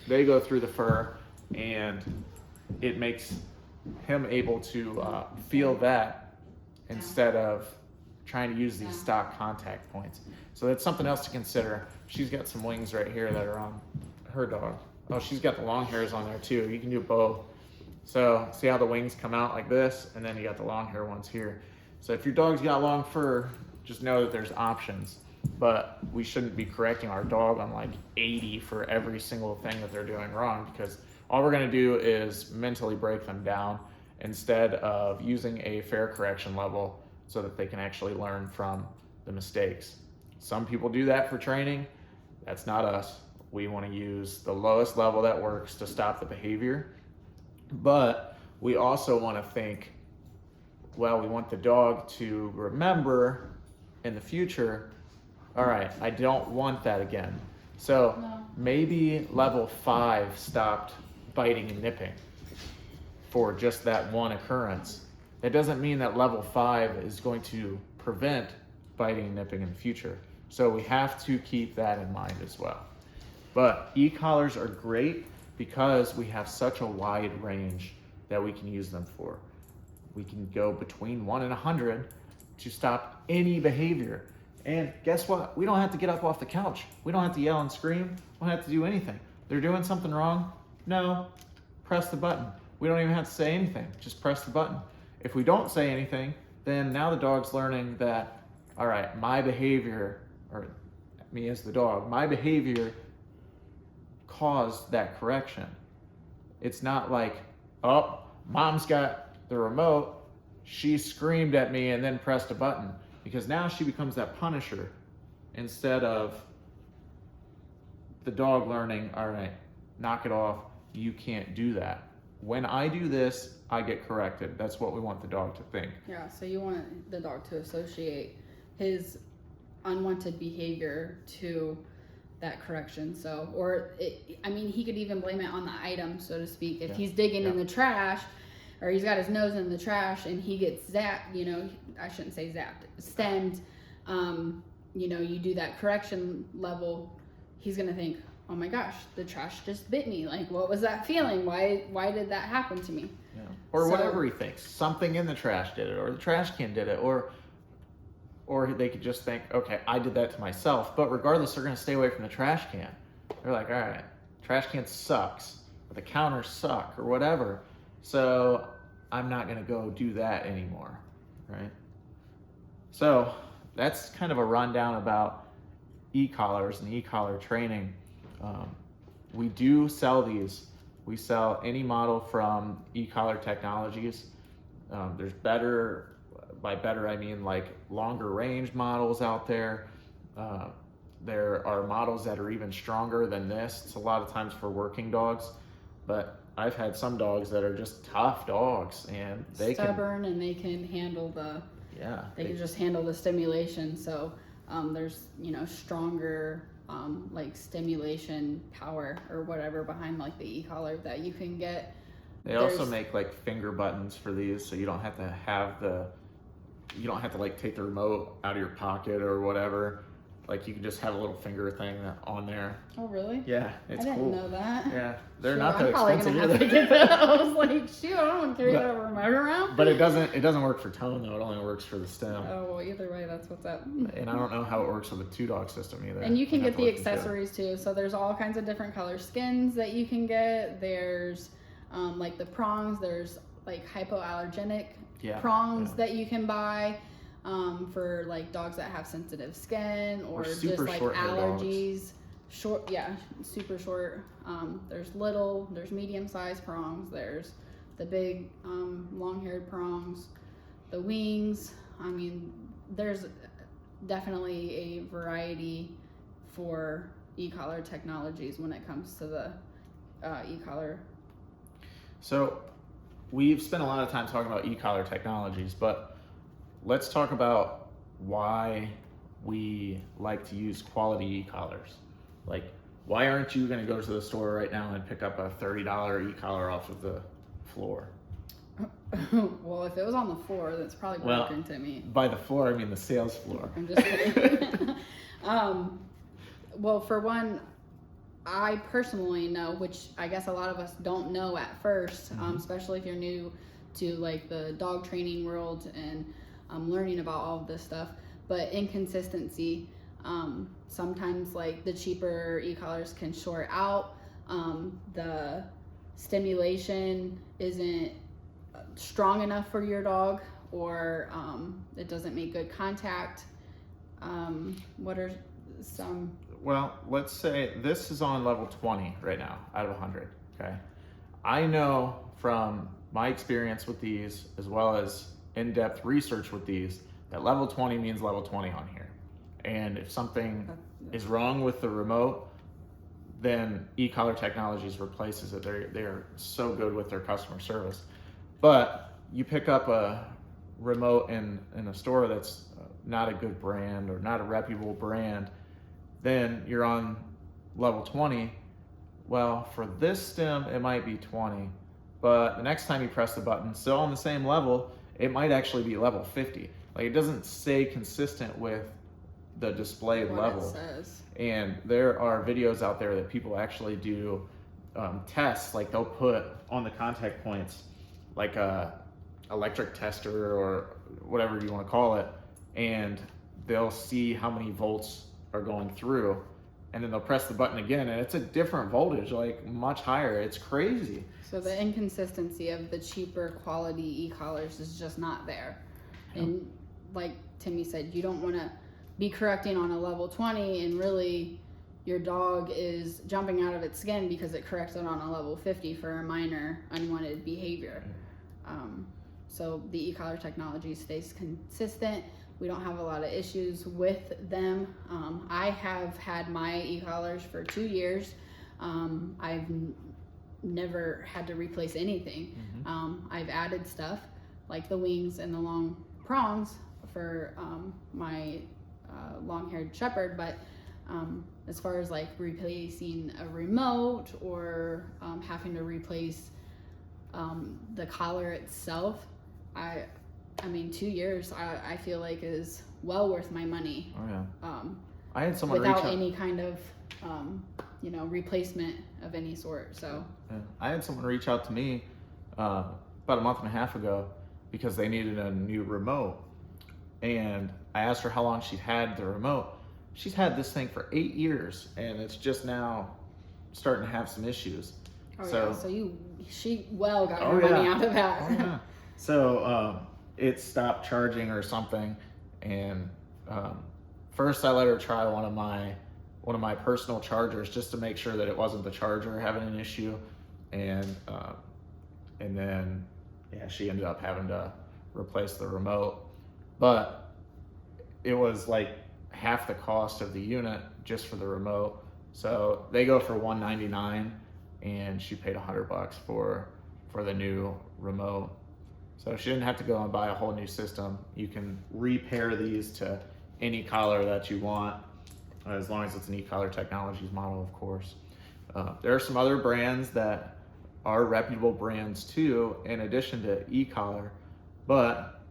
They go through the fur, and it makes him able to feel that instead of trying to use these stock contact points. So that's something else to consider. She's got some wings right here that are on her dog. Oh, she's got the long hairs on there too. You can do both. So see how the wings come out like this, and then you got the long hair ones here. So if your dog's got long fur, just know that there's options. But we shouldn't be correcting our dog on like 80 for every single thing that they're doing wrong, because all we're gonna do is mentally break them down instead of using a fair correction level so that they can actually learn from the mistakes. Some people do that for training. That's not us. We want to use the lowest level that works to stop the behavior. But we also want to think, well, we want the dog to remember in the future, all right, I don't want that again. So maybe level 5 stopped biting and nipping for just that one occurrence. That doesn't mean that level 5 is going to prevent biting and nipping in the future. So we have to keep that in mind as well. But e-collars are great because we have such a wide range that we can use them for. We can go between 1 and 100 to stop any behavior. And guess what? We don't have to get up off the couch. We don't have to yell and scream. We don't have to do anything. They're doing something wrong? No. Press the button. We don't even have to say anything. Just press the button. If we don't say anything, then now the dog's learning that, all right, my behavior, or me as the dog, my behavior caused that correction. It's not like, oh, mom's got the remote, she screamed at me and then pressed a button. Because now she becomes that punisher instead of the dog learning, all right, knock it off, you can't do that. When I do this, I get corrected. That's what we want the dog to think. Yeah, so you want the dog to associate his unwanted behavior to that correction. So, or he could even blame it on the item, so to speak. If he's digging in the trash, or he's got his nose in the trash and he gets zapped, I shouldn't say zapped, stemmed, you do that correction level, he's gonna think, oh my gosh, the trash just bit me. Like, what was that feeling? Why did that happen to me? Yeah. Or whatever he thinks. Something in the trash did it, or the trash can did it, or or they could just think, okay, I did that to myself. But regardless, they're going to stay away from the trash can. They're like, all right, trash can sucks, or the counters suck, or whatever. So I'm not going to go do that anymore, right? So that's kind of a rundown about e-collars and e-collar training. We do sell these. We sell any model from e-collar technologies. There's better, by better I mean like longer range models out there. There are models that are even stronger than this. It's a lot of times for working dogs, but I've had some dogs that are just tough dogs, and they stubborn, and they can handle the they can just handle the stimulation. So there's stronger like stimulation power or whatever behind like the e-collar that you can get. They also make like finger buttons for these, so you don't have to like take the remote out of your pocket or whatever. Like you can just have a little finger thing on there. Oh really? Yeah, it's cool. I didn't know that. Yeah, they're not that I'm expensive probably gonna have to get that. I was like, shoot, I don't want to carry that remote around. But it doesn't work for tone though. It only works for the stem. Oh well, either way, that's what's up. And I don't know how it works with a 2-dog system either. And you can get the accessories too. So there's all kinds of different color skins that you can get. There's like the prongs. There's like hypoallergenic prongs that you can buy. For like dogs that have sensitive skin or just like allergies. Short, super short. There's medium-sized prongs. There's the big long-haired prongs, the wings. I mean, there's definitely a variety for e-collar technologies when it comes to the e-collar. So we've spent a lot of time talking about e-collar technologies, but let's talk about why we like to use quality e-collars. Like, why aren't you going to go to the store right now and pick up a $30 e-collar off of the floor? Well, if it was on the floor, that's probably broken to me. By the floor, I mean the sales floor. I'm just kidding. Well, for one, I personally know, which I guess a lot of us don't know at first, especially if you're new to like the dog training world and learning about all of this stuff, but inconsistency. Sometimes like the cheaper e-collars can short out. The stimulation isn't strong enough for your dog, or it doesn't make good contact. What are some? Well, let's say this is on level 20 right now out of 100. Okay, I know from my experience with these, as well as in-depth research with these, that level 20 means level 20 on here. And if something is wrong with the remote, then e-collar technologies replaces it. They are so good with their customer service. But you pick up a remote in a store that's not a good brand or not a reputable brand, then you're on level 20. Well, for this stem, it might be 20, but the next time you press the button, still on the same level, it might actually be level 50. Like, it doesn't stay consistent with the displayed level. And there are videos out there that people actually do tests. Like, they'll put on the contact points like a electric tester or whatever you want to call it, and they'll see how many volts are going through, and then they'll press the button again, and it's a different voltage, like much higher. It's crazy. So the inconsistency of the cheaper quality e-collars is just not there. And like Timmy said, you don't want to be correcting on a level 20 and really your dog is jumping out of its skin because it corrected on a level 50 for a minor unwanted behavior. So the e-collar technology stays consistent. We don't have a lot of issues with them. I have had my e-collars for 2 years. I've never had to replace anything. I've added stuff like the wings and the long prongs for my long-haired shepherd, but as far as like replacing a remote or having to replace the collar itself, I mean 2 years I feel like is well worth my money. Oh yeah. I had someone without any kind of replacement of any sort. So I had someone reach out to me about a month and a half ago because they needed a new remote, and I asked her how long she'd had the remote. She's had this thing for 8 years, and it's just now starting to have some issues. Oh, so, yeah. So she got Oh, her yeah. money out of that. Oh, yeah. So it stopped charging or something, and first I let her try one of my personal chargers just to make sure that it wasn't the charger having an issue, and then she ended up having to replace the remote, but it was like half the cost of the unit just for the remote. So they go for $199, and she paid $100 for the new remote. So she didn't have to go and buy a whole new system. You can repair these to any collar that you want, as long as it's an E-Collar Technologies model, of course. There are some other brands that are reputable brands too, in addition to E-Collar, but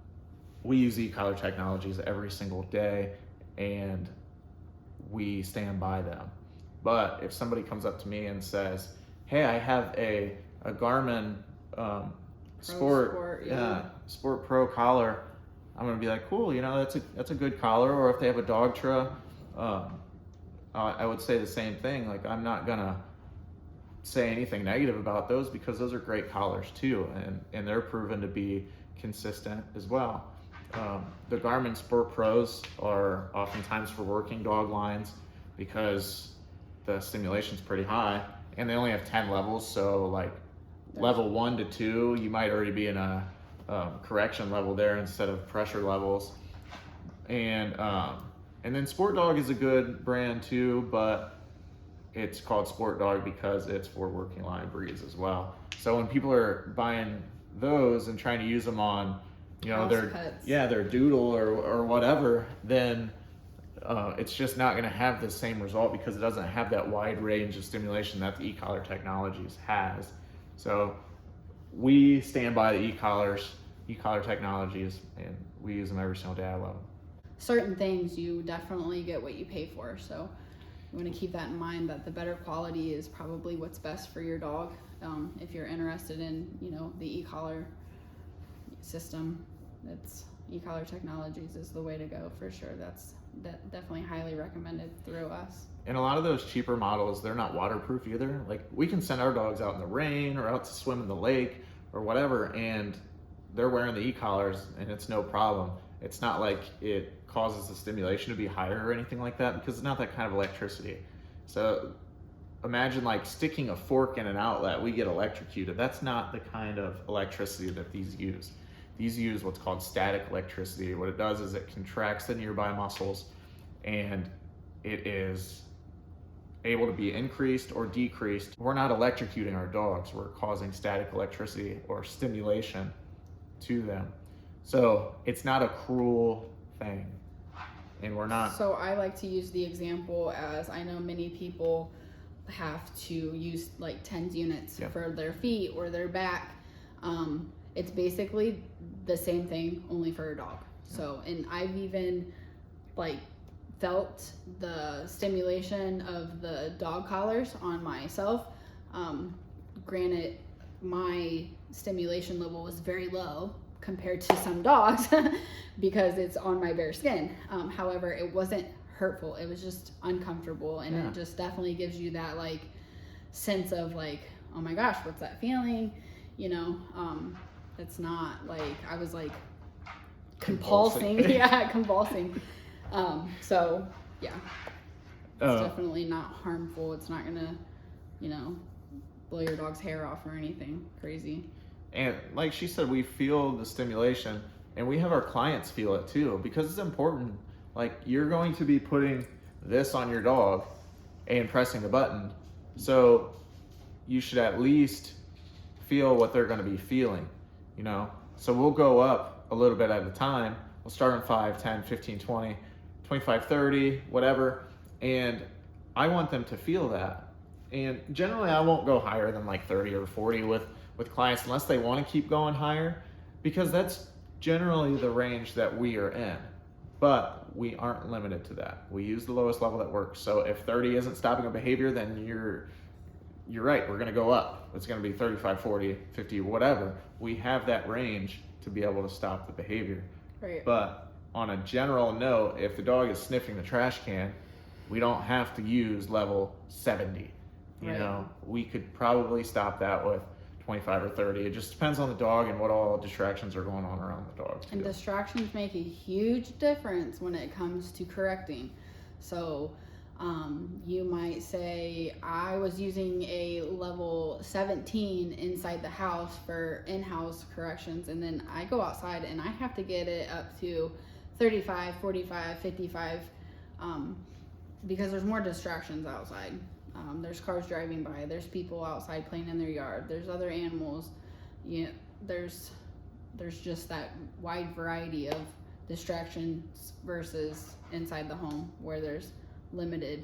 we use E-Collar Technologies every single day, and we stand by them. But if somebody comes up to me and says, hey, I have a Garmin Sport Pro collar, I'm gonna be like, cool, that's a good collar. Or if they have a Dogtra, I would say the same thing. Like, I'm not gonna say anything negative about those, because those are great collars too, and they're proven to be consistent as well. The Garmin Sport Pros are oftentimes for working dog lines because the stimulation's pretty high, and they only have 10 levels. So like level 1 to 2, you might already be in a correction level there instead of pressure levels. And then Sport Dog is a good brand too, but it's called Sport Dog because it's for working line breeds as well. So when people are buying those and trying to use them on, their doodle or whatever, then it's just not going to have the same result, because it doesn't have that wide range of stimulation that the E-Collar Technologies has. So we stand by the E-Collar Technologies, and we use them every single day. I love them. Certain things you definitely get what you pay for, so you want to keep that in mind, that the better quality is probably what's best for your dog. If you're interested in the E-Collar system, that's E-Collar Technologies is the way to go for sure. That's definitely highly recommended through us. And a lot of those cheaper models, they're not waterproof either. Like, we can send our dogs out in the rain or out to swim in the lake or whatever, and they're wearing the E-collars and it's no problem. It's not like it causes the stimulation to be higher or anything like that, because it's not that kind of electricity. So imagine like sticking a fork in an outlet, we get electrocuted. That's not the kind of electricity that these use. These use what's called static electricity. What it does is it contracts the nearby muscles, and it is able to be increased or decreased. We're not electrocuting our dogs, we're causing static electricity or stimulation to them. So it's not a cruel thing, and we're not. So I like to use the example, as I know many people have to use like TENS units for their feet or their back. It's basically the same thing, only for a dog. So, and I've even like felt the stimulation of the dog collars on myself. Granted, my stimulation level was very low compared to some dogs because it's on my bare skin. However, it wasn't hurtful. It was just uncomfortable, and it just definitely gives you that like sense of like, oh my gosh, what's that feeling? It's not like I was like convulsing. Convulsing. So yeah, it's definitely not harmful. It's not gonna, blow your dog's hair off or anything crazy. And like she said, we feel the stimulation, and we have our clients feel it too, because it's important. Like, you're going to be putting this on your dog and pressing the button, so you should at least feel what they're going to be feeling, So we'll go up a little bit at a time. We'll start on 5, 10, 15, 20, 25, 30, whatever, and I want them to feel that. And generally I won't go higher than like 30 or 40 with clients unless they want to keep going higher, because that's generally the range that we are in. But we aren't limited to that. We use the lowest level that works. So if 30 isn't stopping a behavior, then you're right, we're going to go up. It's going to be 35, 40, 50, whatever. We have that range to be able to stop the behavior. Right. But on a general note, if the dog is sniffing the trash can, we don't have to use level 70. You Right. know, we could probably stop that with 25 or 30. It just depends on the dog and what all distractions are going on around the dog. And distractions make a huge difference when it comes to correcting. So you might say, I was using a level 17 inside the house for in-house corrections, and then I go outside and I have to get it up to 35, 45, 55, because there's more distractions outside. There's cars driving by, there's people outside playing in their yard, there's other animals, there's just that wide variety of distractions versus inside the home where there's limited.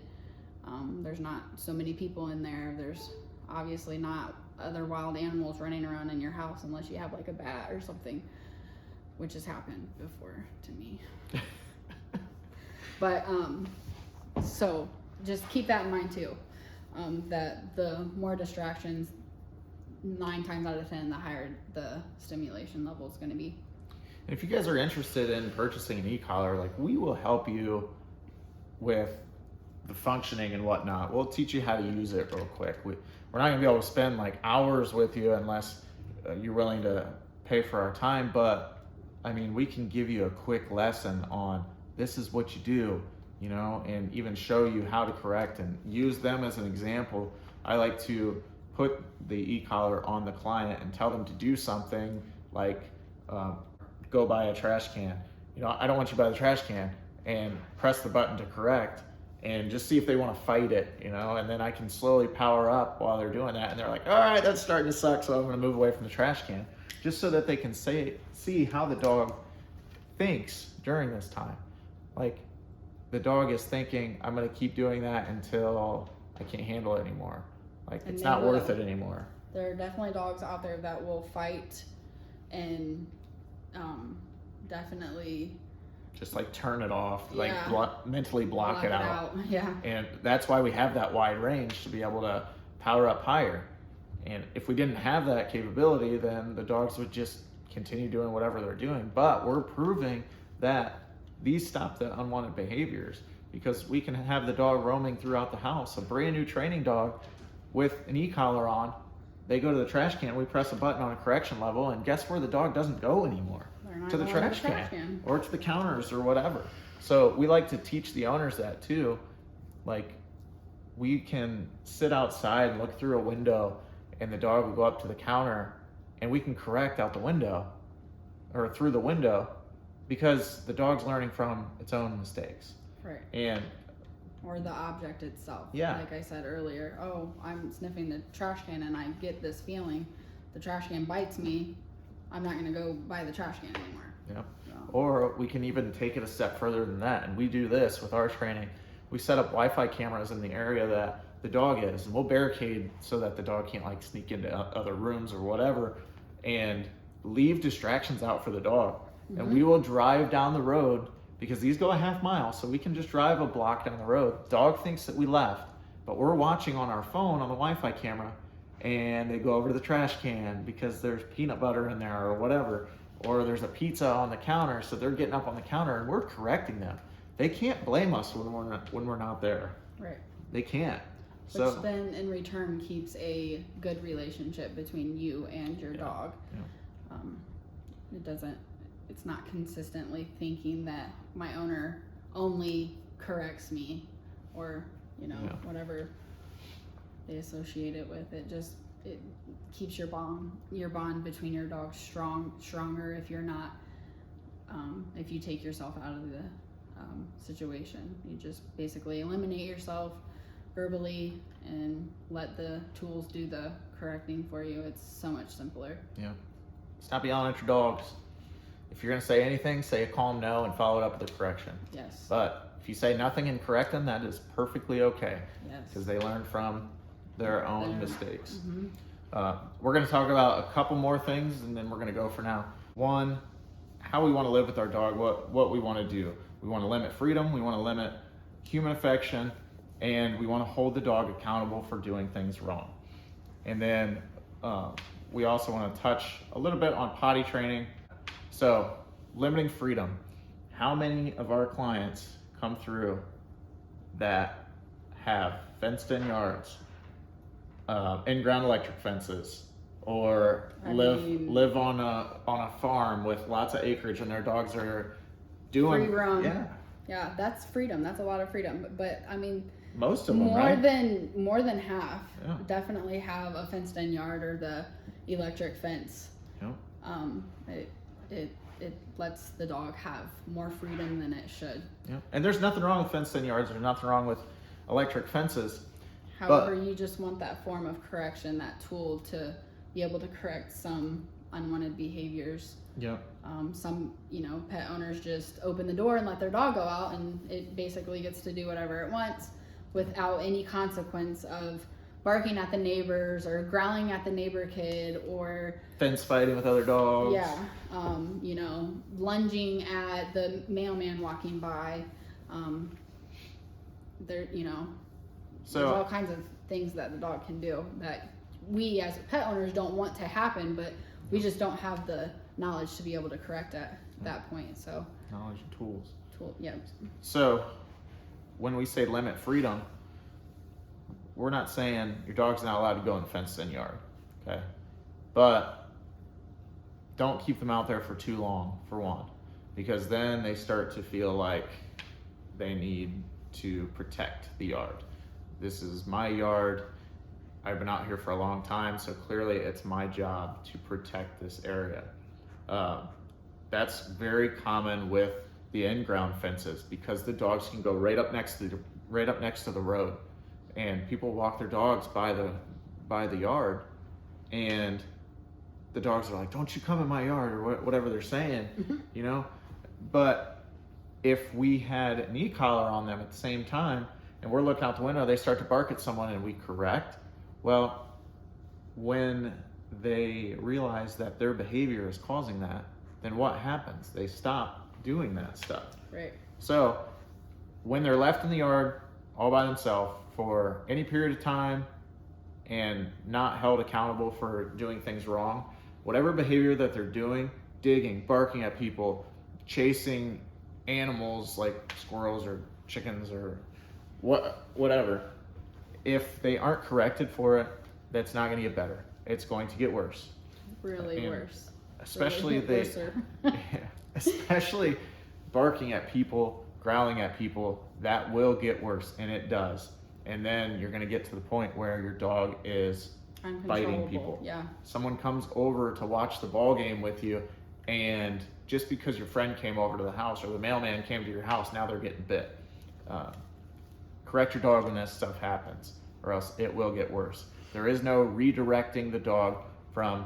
There's not so many people in there. There's obviously not other wild animals running around in your house unless you have like a bat or something, which has happened before to me. But so just keep that in mind too, that the more distractions, 9 times out of 10, the higher the stimulation level is going to be. If you guys are interested in purchasing an e-collar, like, we will help you with the functioning and whatnot. We'll teach you how to use it real quick. We're not gonna be able to spend like hours with you unless you're willing to pay for our time, but I mean, we can give you a quick lesson on this is what you do, you know, and even show you how to correct and use them as an example. I like to put the e-collar on the client and tell them to do something like go buy a trash can. You know, I don't want you to buy the trash can, and press the button to correct and just see if they want to fight it, you know, and then I can slowly power up while they're doing that, and they're like, all right, that's starting to suck, so I'm going to move away from the trash can, just so that they can see how the dog thinks during this time. Like, the dog is thinking, I'm going to keep doing that until I can't handle it anymore. Like, And it's they not will. worth it anymore. There are definitely dogs out there that will fight and definitely Just like turn it off, like Yeah. mentally block it out. Yeah. And that's why we have that wide range, to be able to power up higher. And if we didn't have that capability, then the dogs would just continue doing whatever they're doing. But we're proving that these stop the unwanted behaviors, because we can have the dog roaming throughout the house. A brand new training dog with an e-collar on, they go to the trash can, we press a button on a correction level, and guess where the dog doesn't go anymore? They're not To the going trash can, or to the counters or whatever. So we like to teach the owners that too. Like, we can sit outside and look through a window, and the dog will go up to the counter, and we can correct out the window or through the window, because the dog's learning from its own mistakes. Right. And Or the object itself. Yeah. Like I said earlier, oh, I'm sniffing the trash can and I get this feeling. The trash can bites me. I'm not going to go buy the trash can anymore. yeah. So, Or we can even take it a step further than that, and we do this with our training. We set up Wi-Fi cameras in the area that the dog is, and we'll barricade so that the dog can't like sneak into other rooms or whatever, and leave distractions out for the dog. And we will drive down the road, because these go a half mile, so we can just drive a block down the road. Dog thinks that we left, but we're watching on our phone on the Wi-Fi camera, and they go over to the trash can because there's peanut butter in there or whatever, or there's a pizza on the counter, so they're getting up on the counter and we're correcting them. They can't blame us when we're not there. right. They can't. Which So then in return keeps a good relationship between you and your dog. yeah. It's not consistently thinking that my owner only corrects me, or, Yeah. whatever they associate it with. It keeps your bond between your dogs stronger if you're not, if you take yourself out of the situation. You just basically eliminate yourself verbally and let the tools do the correcting for you. It's so much simpler. Yeah. Stop yelling at your dogs. If you're going to say anything, say a calm no and follow it up with a correction. Yes. But if you say nothing and correct them, that is perfectly okay, Yes. because they learn from their own Their- mistakes. Mhm. We're going to talk about a couple more things, and then we're going to go for now. One, how we want to live with our dog, what we want to do. We want to limit freedom, we want to limit human affection, and we want to hold the dog accountable for doing things wrong. And then we also want to touch a little bit on potty training. So, limiting freedom. How many of our clients come through that have fenced-in yards, in-ground electric fences, or live on a farm with lots of acreage, and their dogs are doing free roam? Yeah, Yeah, that's freedom. That's a lot of freedom. But I mean, most of them, more right? than half Yeah. definitely have a fenced-in yard or the electric fence. Yep. It lets the dog have more freedom than it should. Yeah. And there's nothing wrong with fenced-in yards. There's nothing wrong with electric fences. However, you just want that form of correction, that tool to be able to correct some unwanted behaviors. Yeah. Some, pet owners just open the door and let their dog go out, and it basically gets to do whatever it wants without any consequence of barking at the neighbors or growling at the neighbor kid or fence fighting with other dogs. Yeah. Lunging at the mailman walking by. There's all kinds of things that the dog can do that we as pet owners don't want to happen, but we just don't have the knowledge to be able to correct at that point. So knowledge and tools. Yeah. So when we say limit freedom, we're not saying your dog's not allowed to go in a fenced-in yard, okay? But don't keep them out there for too long, for one, because then they start to feel like they need to protect the yard. This is my yard. I've been out here for a long time, so clearly it's my job to protect this area. That's very common with the in-ground fences because the dogs can go right up next to the road, and people walk their dogs by the yard, and the dogs are like, "Don't you come in my yard," or whatever they're saying, But if we had an e-collar on them at the same time, and we're looking out the window, they start to bark at someone, and we correct. Well, when they realize that their behavior is causing that, then what happens? They stop doing that stuff. Right. So when they're left in the yard all by themselves for any period of time and not held accountable for doing things wrong, whatever behavior that they're doing, digging, barking at people, chasing animals like squirrels or chickens or whatever, if they aren't corrected for it, that's not going to get better. It's going to get worse. Really worse. Especially especially barking at people, growling at people, that will get worse, and it does. And then you're going to get to the point where your dog is biting people. Yeah. Someone comes over to watch the ball game with you, and just because your friend came over to the house or the mailman came to your house, now they're getting bit. Correct your dog when that stuff happens, or else it will get worse. There is no redirecting the dog from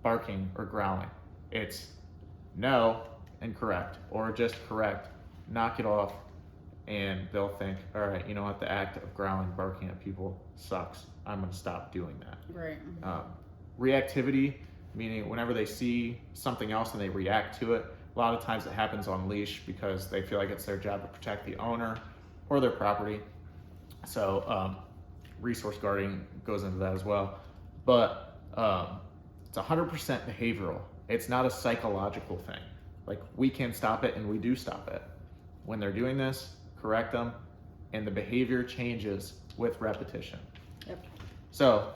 barking or growling. It's no and correct, or just correct, knock it off, and they'll think, all right, you know what, the act of growling, barking at people sucks. I'm going to stop doing that. Right. Reactivity, meaning whenever they see something else and they react to it, a lot of times it happens on leash because they feel like it's their job to protect the owner or their property. So resource guarding goes into that as well. But it's 100% behavioral. It's not a psychological thing. Like, we can stop it, and we do stop it. When they're doing this, correct them, and the behavior changes with repetition. Yep. So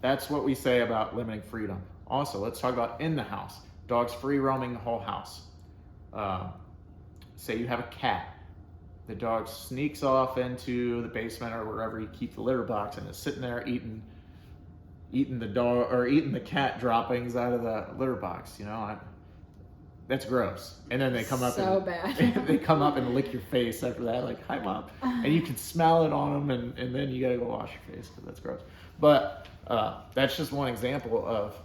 that's what we say about limiting freedom. Also, let's talk about in the house. Dogs free roaming the whole house. Say you have a cat. The dog sneaks off into the basement or wherever you keep the litter box and is sitting there eating the cat droppings out of the litter box. That's gross. And then they come up they come up and lick your face after that, like, "Hi, Mom." And you can smell it on them, and then you gotta go wash your face because that's gross. But that's just one example of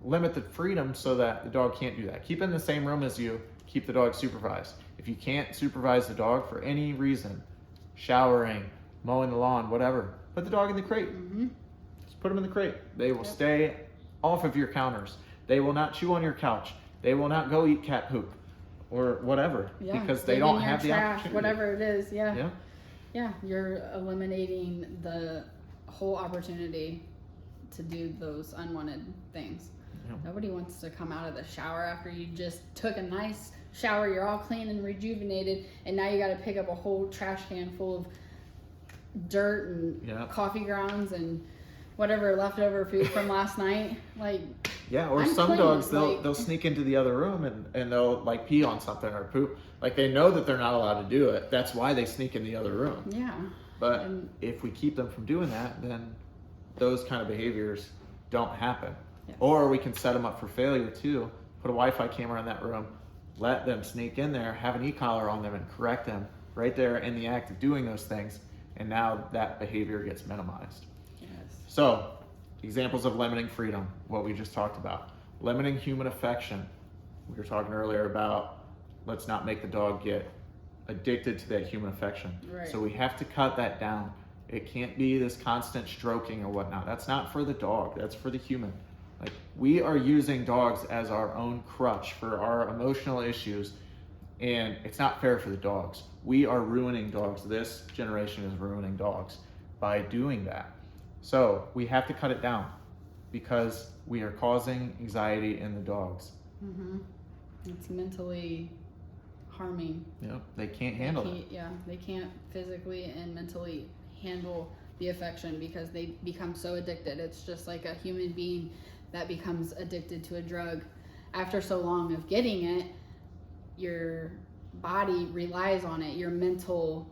limited freedom so that the dog can't do that. Keep it in the same room as you, keep the dog supervised. If you can't supervise the dog for any reason, showering, mowing the lawn, whatever, put the dog in the crate. Mm-hmm. Just put them in the crate. They will stay off of your counters. They will not chew on your couch. They will not go eat cat poop or whatever because they don't have the opportunity. Whatever it is, yeah, you're eliminating the whole opportunity to do those unwanted things. Nobody wants to come out of the shower after you just took a nice shower, you're all clean and rejuvenated, and now you got to pick up a whole trash can full of dirt and coffee grounds and whatever leftover food from last night. Like, yeah, or I'm some clean. dogs, they'll sneak into the other room and they'll like pee on something or poop. Like, they know that they're not allowed to do it. That's why they sneak in the other room. Yeah. But if we keep them from doing that, then those kind of behaviors don't happen. Yes. Or we can set them up for failure too. Put a Wi-Fi camera in that room, let them sneak in there, have an e-collar on them and correct them right there in the act of doing those things. And now that behavior gets minimized. Yes. So, examples of limiting freedom, what we just talked about. Limiting human affection. We were talking earlier about let's not make the dog get addicted to that human affection. Right. So we have to cut that down. It can't be this constant stroking or whatnot. That's not for the dog, that's for the human. Like, we are using dogs as our own crutch for our emotional issues, and it's not fair for the dogs. We are ruining dogs. This generation is ruining dogs by doing that. So we have to cut it down because we are causing anxiety in the dogs. Mm-hmm. It's mentally harming. Yeah, they can't handle it. Yeah, they can't physically and mentally handle the affection because they become so addicted. It's just like a human being that becomes addicted to a drug. After so long of getting it, your body relies on it. Your mental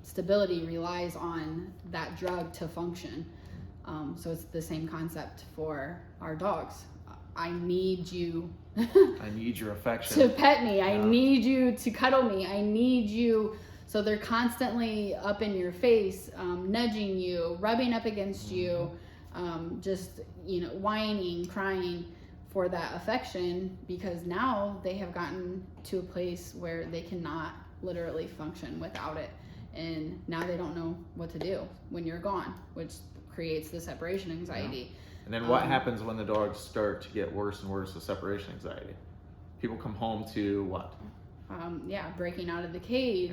stability relies on that drug to function. So it's the same concept for our dogs. I need you I need your affection to pet me. I need you to cuddle me. I need you. So they're constantly up in your face, nudging you, rubbing up against you, just, whining, crying for that affection, because now they have gotten to a place where they cannot literally function without it. And now they don't know what to do when you're gone, which creates the separation anxiety. Yeah. And then what happens when the dogs start to get worse and worse with separation anxiety? People come home to what? Breaking out of the cage,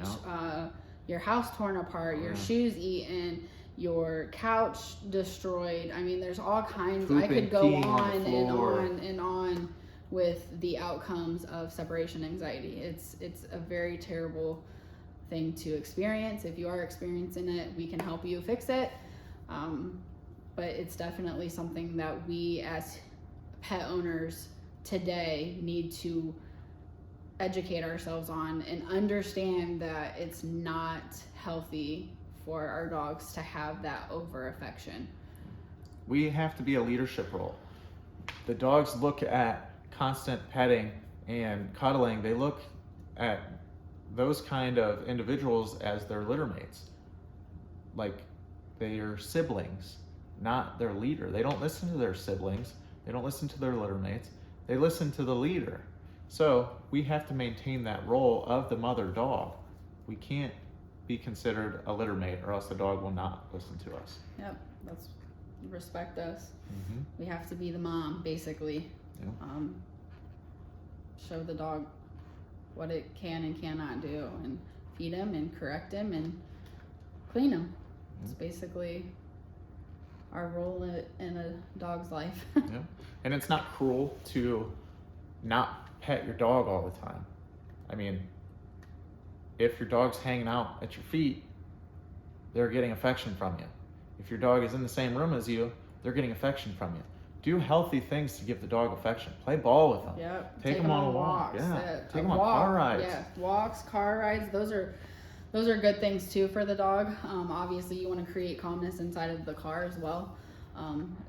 your house torn apart, your shoes eaten, your couch destroyed. I mean, there's all kinds. Pooping, I could go on and on and on with the outcomes of separation anxiety. It's a very terrible thing to experience. If you are experiencing it, we can help you fix it. But it's definitely something that we as pet owners today need to educate ourselves on and understand that it's not healthy for our dogs to have that over affection. We have to be a leadership role. The dogs look at constant petting and cuddling. They look at those kind of individuals as their litter mates. Like, they are siblings, not their leader. They don't listen to their siblings. They don't listen to their litter mates. They listen to the leader. So we have to maintain that role of the mother dog. We can't be considered a litter mate, or else the dog will not listen to us. Yep, that's respect us. Mm-hmm. We have to be the mom, basically. Yep. Show the dog what it can and cannot do, and feed him and correct him and clean him. It's basically our role in a dog's life. Yeah. And it's not cruel to not pet your dog all the time. I mean, if your dog's hanging out at your feet, they're getting affection from you. If your dog is in the same room as you, they're getting affection from you. Do healthy things to give the dog affection. Play ball with them. Yep. Take them on a walk. walks. Yeah. Take them on car rides. Yeah. Walks, car rides. Those are good things too for the dog. Obviously, you want to create calmness inside of the car as well.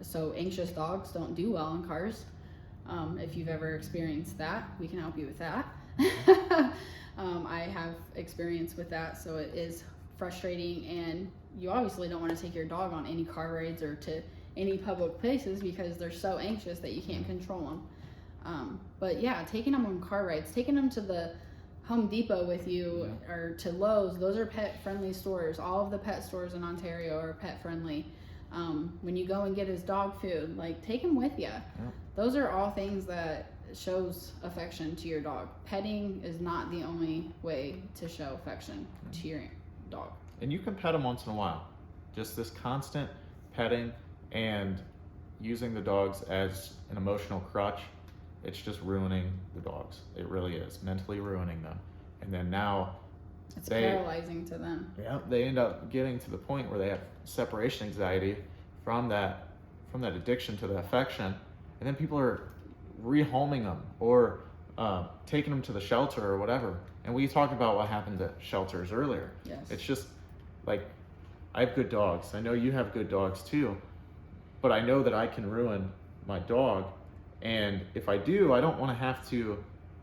So anxious dogs don't do well in cars. If you've ever experienced that, we can help you with that. I have experience with that, so it is frustrating, and you obviously don't want to take your dog on any car rides or to any public places because they're so anxious that you can't control them. But yeah, taking them on car rides, taking them to the Home Depot with you, or to Lowe's, those are pet-friendly stores. All of the pet stores in Ontario are pet-friendly. When you go and get his dog food, like, take him with you. Those are all things that shows affection to your dog. Petting is not the only way to show affection to your dog. And you can pet them once in a while. Just this constant petting and using the dogs as an emotional crutch it's just ruining the dogs. It really is mentally ruining them. And then now It's paralyzing to them. Yeah, they end up getting to the point where they have separation anxiety from that addiction to the affection, and then people are rehoming them or taking them to the shelter or whatever. And we talked about what happened to shelters earlier. Yes. It's just like, I have good dogs. I know you have good dogs too, but I know that I can ruin my dog, and if I do, I don't want to have to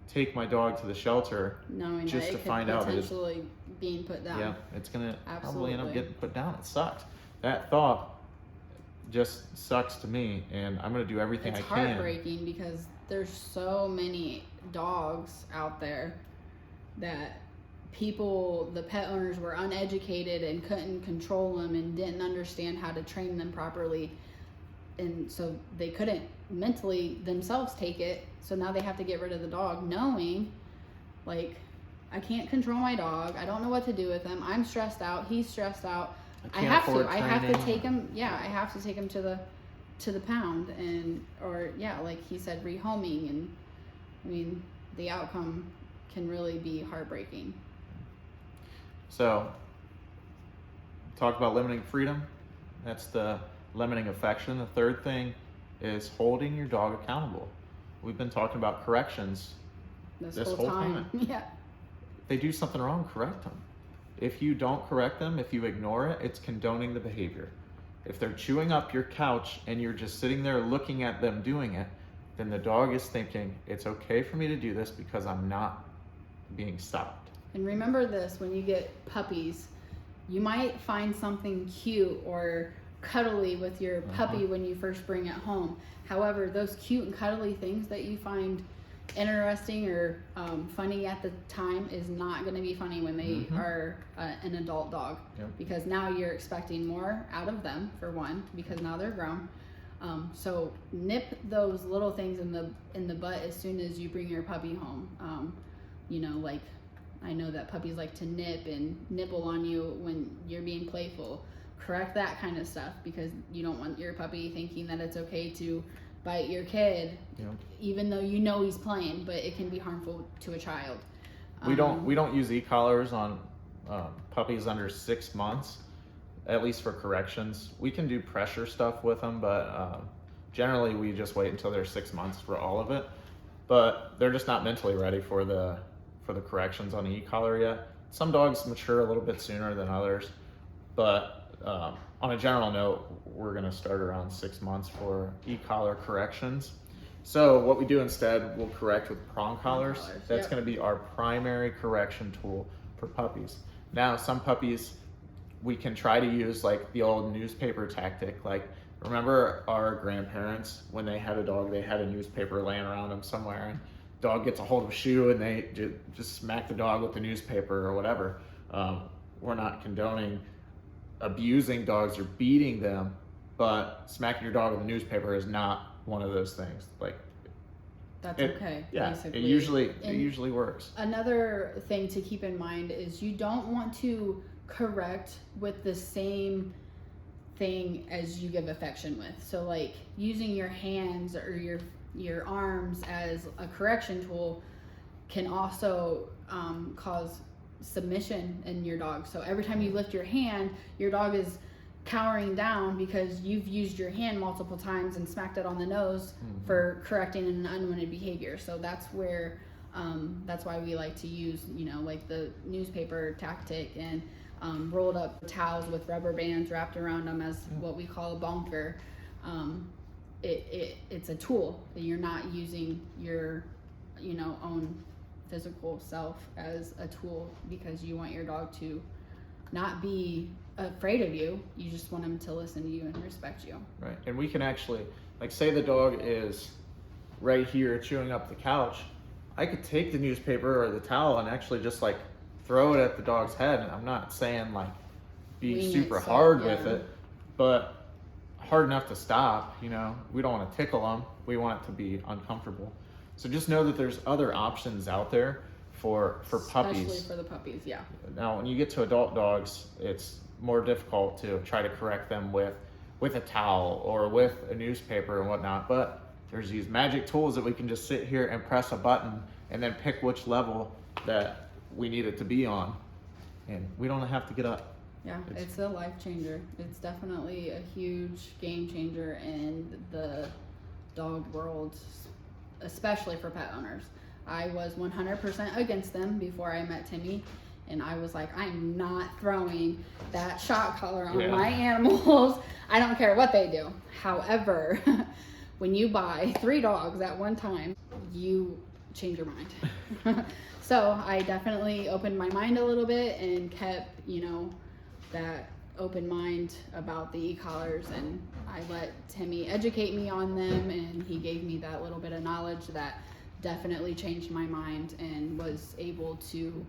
take my dog to the shelter knowing just that to it find could out that potentially being put down. yeah, it's gonna probably end up Absolutely. getting put down. It sucks. That thought just sucks to me, and I'm gonna do everything It's I can. heartbreaking because there's so many dogs out there that people, the pet owners, were uneducated and couldn't control them and didn't understand how to train them properly, and so they couldn't mentally themselves take it. So now they have to get rid of the dog, knowing like, I can't control my dog. I don't know what to do with him. I'm stressed out. He's stressed out. I have to take him. Yeah, I have to take him to the pound, and or yeah, like he said, rehoming. And I mean, the outcome can really be heartbreaking. So, talk about limiting freedom. That's the limiting affection. The third thing is holding your dog accountable. We've been talking about corrections this whole time. Yeah. If they do something wrong, correct them. If you don't correct them, if you ignore it, it's condoning the behavior. If they're chewing up your couch and you're just sitting there looking at them doing it, then the dog is thinking, it's okay for me to do this because I'm not being stopped. And remember this, when you get puppies, you might find something cute or cuddly with your puppy when you first bring it home. However, those cute and cuddly things that you find interesting or funny at the time is not going to be funny when they are an adult dog. Yep. Because now you're expecting more out of them, for one, because now they're grown. So nip those little things in the butt as soon as you bring your puppy home. You know, like, I know that puppies like to nip and nibble on you when you're being playful. Correct that kind of stuff, because you don't want your puppy thinking that it's okay to bite your kid, even though you know he's playing, but it can be harmful to a child. We don't use e-collars on puppies under 6 months, at least for corrections. We can do pressure stuff with them, but generally we just wait until they're 6 months for all of it. But they're just not mentally ready for the corrections on the e-collar yet. Some dogs mature a little bit sooner than others, but on a general note, we're going to start around 6 months for e-collar corrections. So what we do instead, we'll correct with prong collars. That's going to be our primary correction tool for puppies. Now, some puppies, we can try to use like the old newspaper tactic. Like, remember our grandparents, when they had a dog, they had a newspaper laying around them somewhere, and dog gets a hold of a shoe and they just smack the dog with the newspaper or whatever. We're not condoning abusing dogs or beating them, but smacking your dog with a newspaper is not one of those things. Like, that's okay. Yeah, basically. it usually works. Another thing to keep in mind is you don't want to correct with the same thing as you give affection with. So like using your hands or your arms as a correction tool can also cause submission in your dog. So every time you lift your hand, your dog is cowering down because you've used your hand multiple times and smacked it on the nose for correcting an unwanted behavior. So that's where that's why we like to use, you know, like the newspaper tactic and rolled up towels with rubber bands wrapped around them as what we call a bonker. It's a tool. You're not using your, you know, own physical self as a tool because you want your dog to not be afraid of you. You just want them to listen to you and respect you. Right. And we can actually, like, say the dog is right here chewing up the couch, I could take the newspaper or the towel and actually just like throw it at the dog's head. And I'm not saying like be super hard with it, but hard enough to stop. You know, we don't want to tickle them. We want it to be uncomfortable. So just know that there's other options out there for puppies. Especially for the puppies, yeah. Now, when you get to adult dogs, it's more difficult to try to correct them with a towel or with a newspaper and whatnot. But there's these magic tools that we can just sit here and press a button and then pick which level that we need it to be on. And we don't have to get up. Yeah, it's a life changer. It's definitely a huge game changer in the dog world, especially for pet owners. I was 100% against them before I met Timmy, and I was like, I'm not throwing that shock collar on my animals. I don't care what they do. However, when you buy 3 dogs at one time, you change your mind. So I definitely opened my mind a little bit and kept, that open mind about the e-collars, and I let Timmy educate me on them, and he gave me that little bit of knowledge that definitely changed my mind and was able to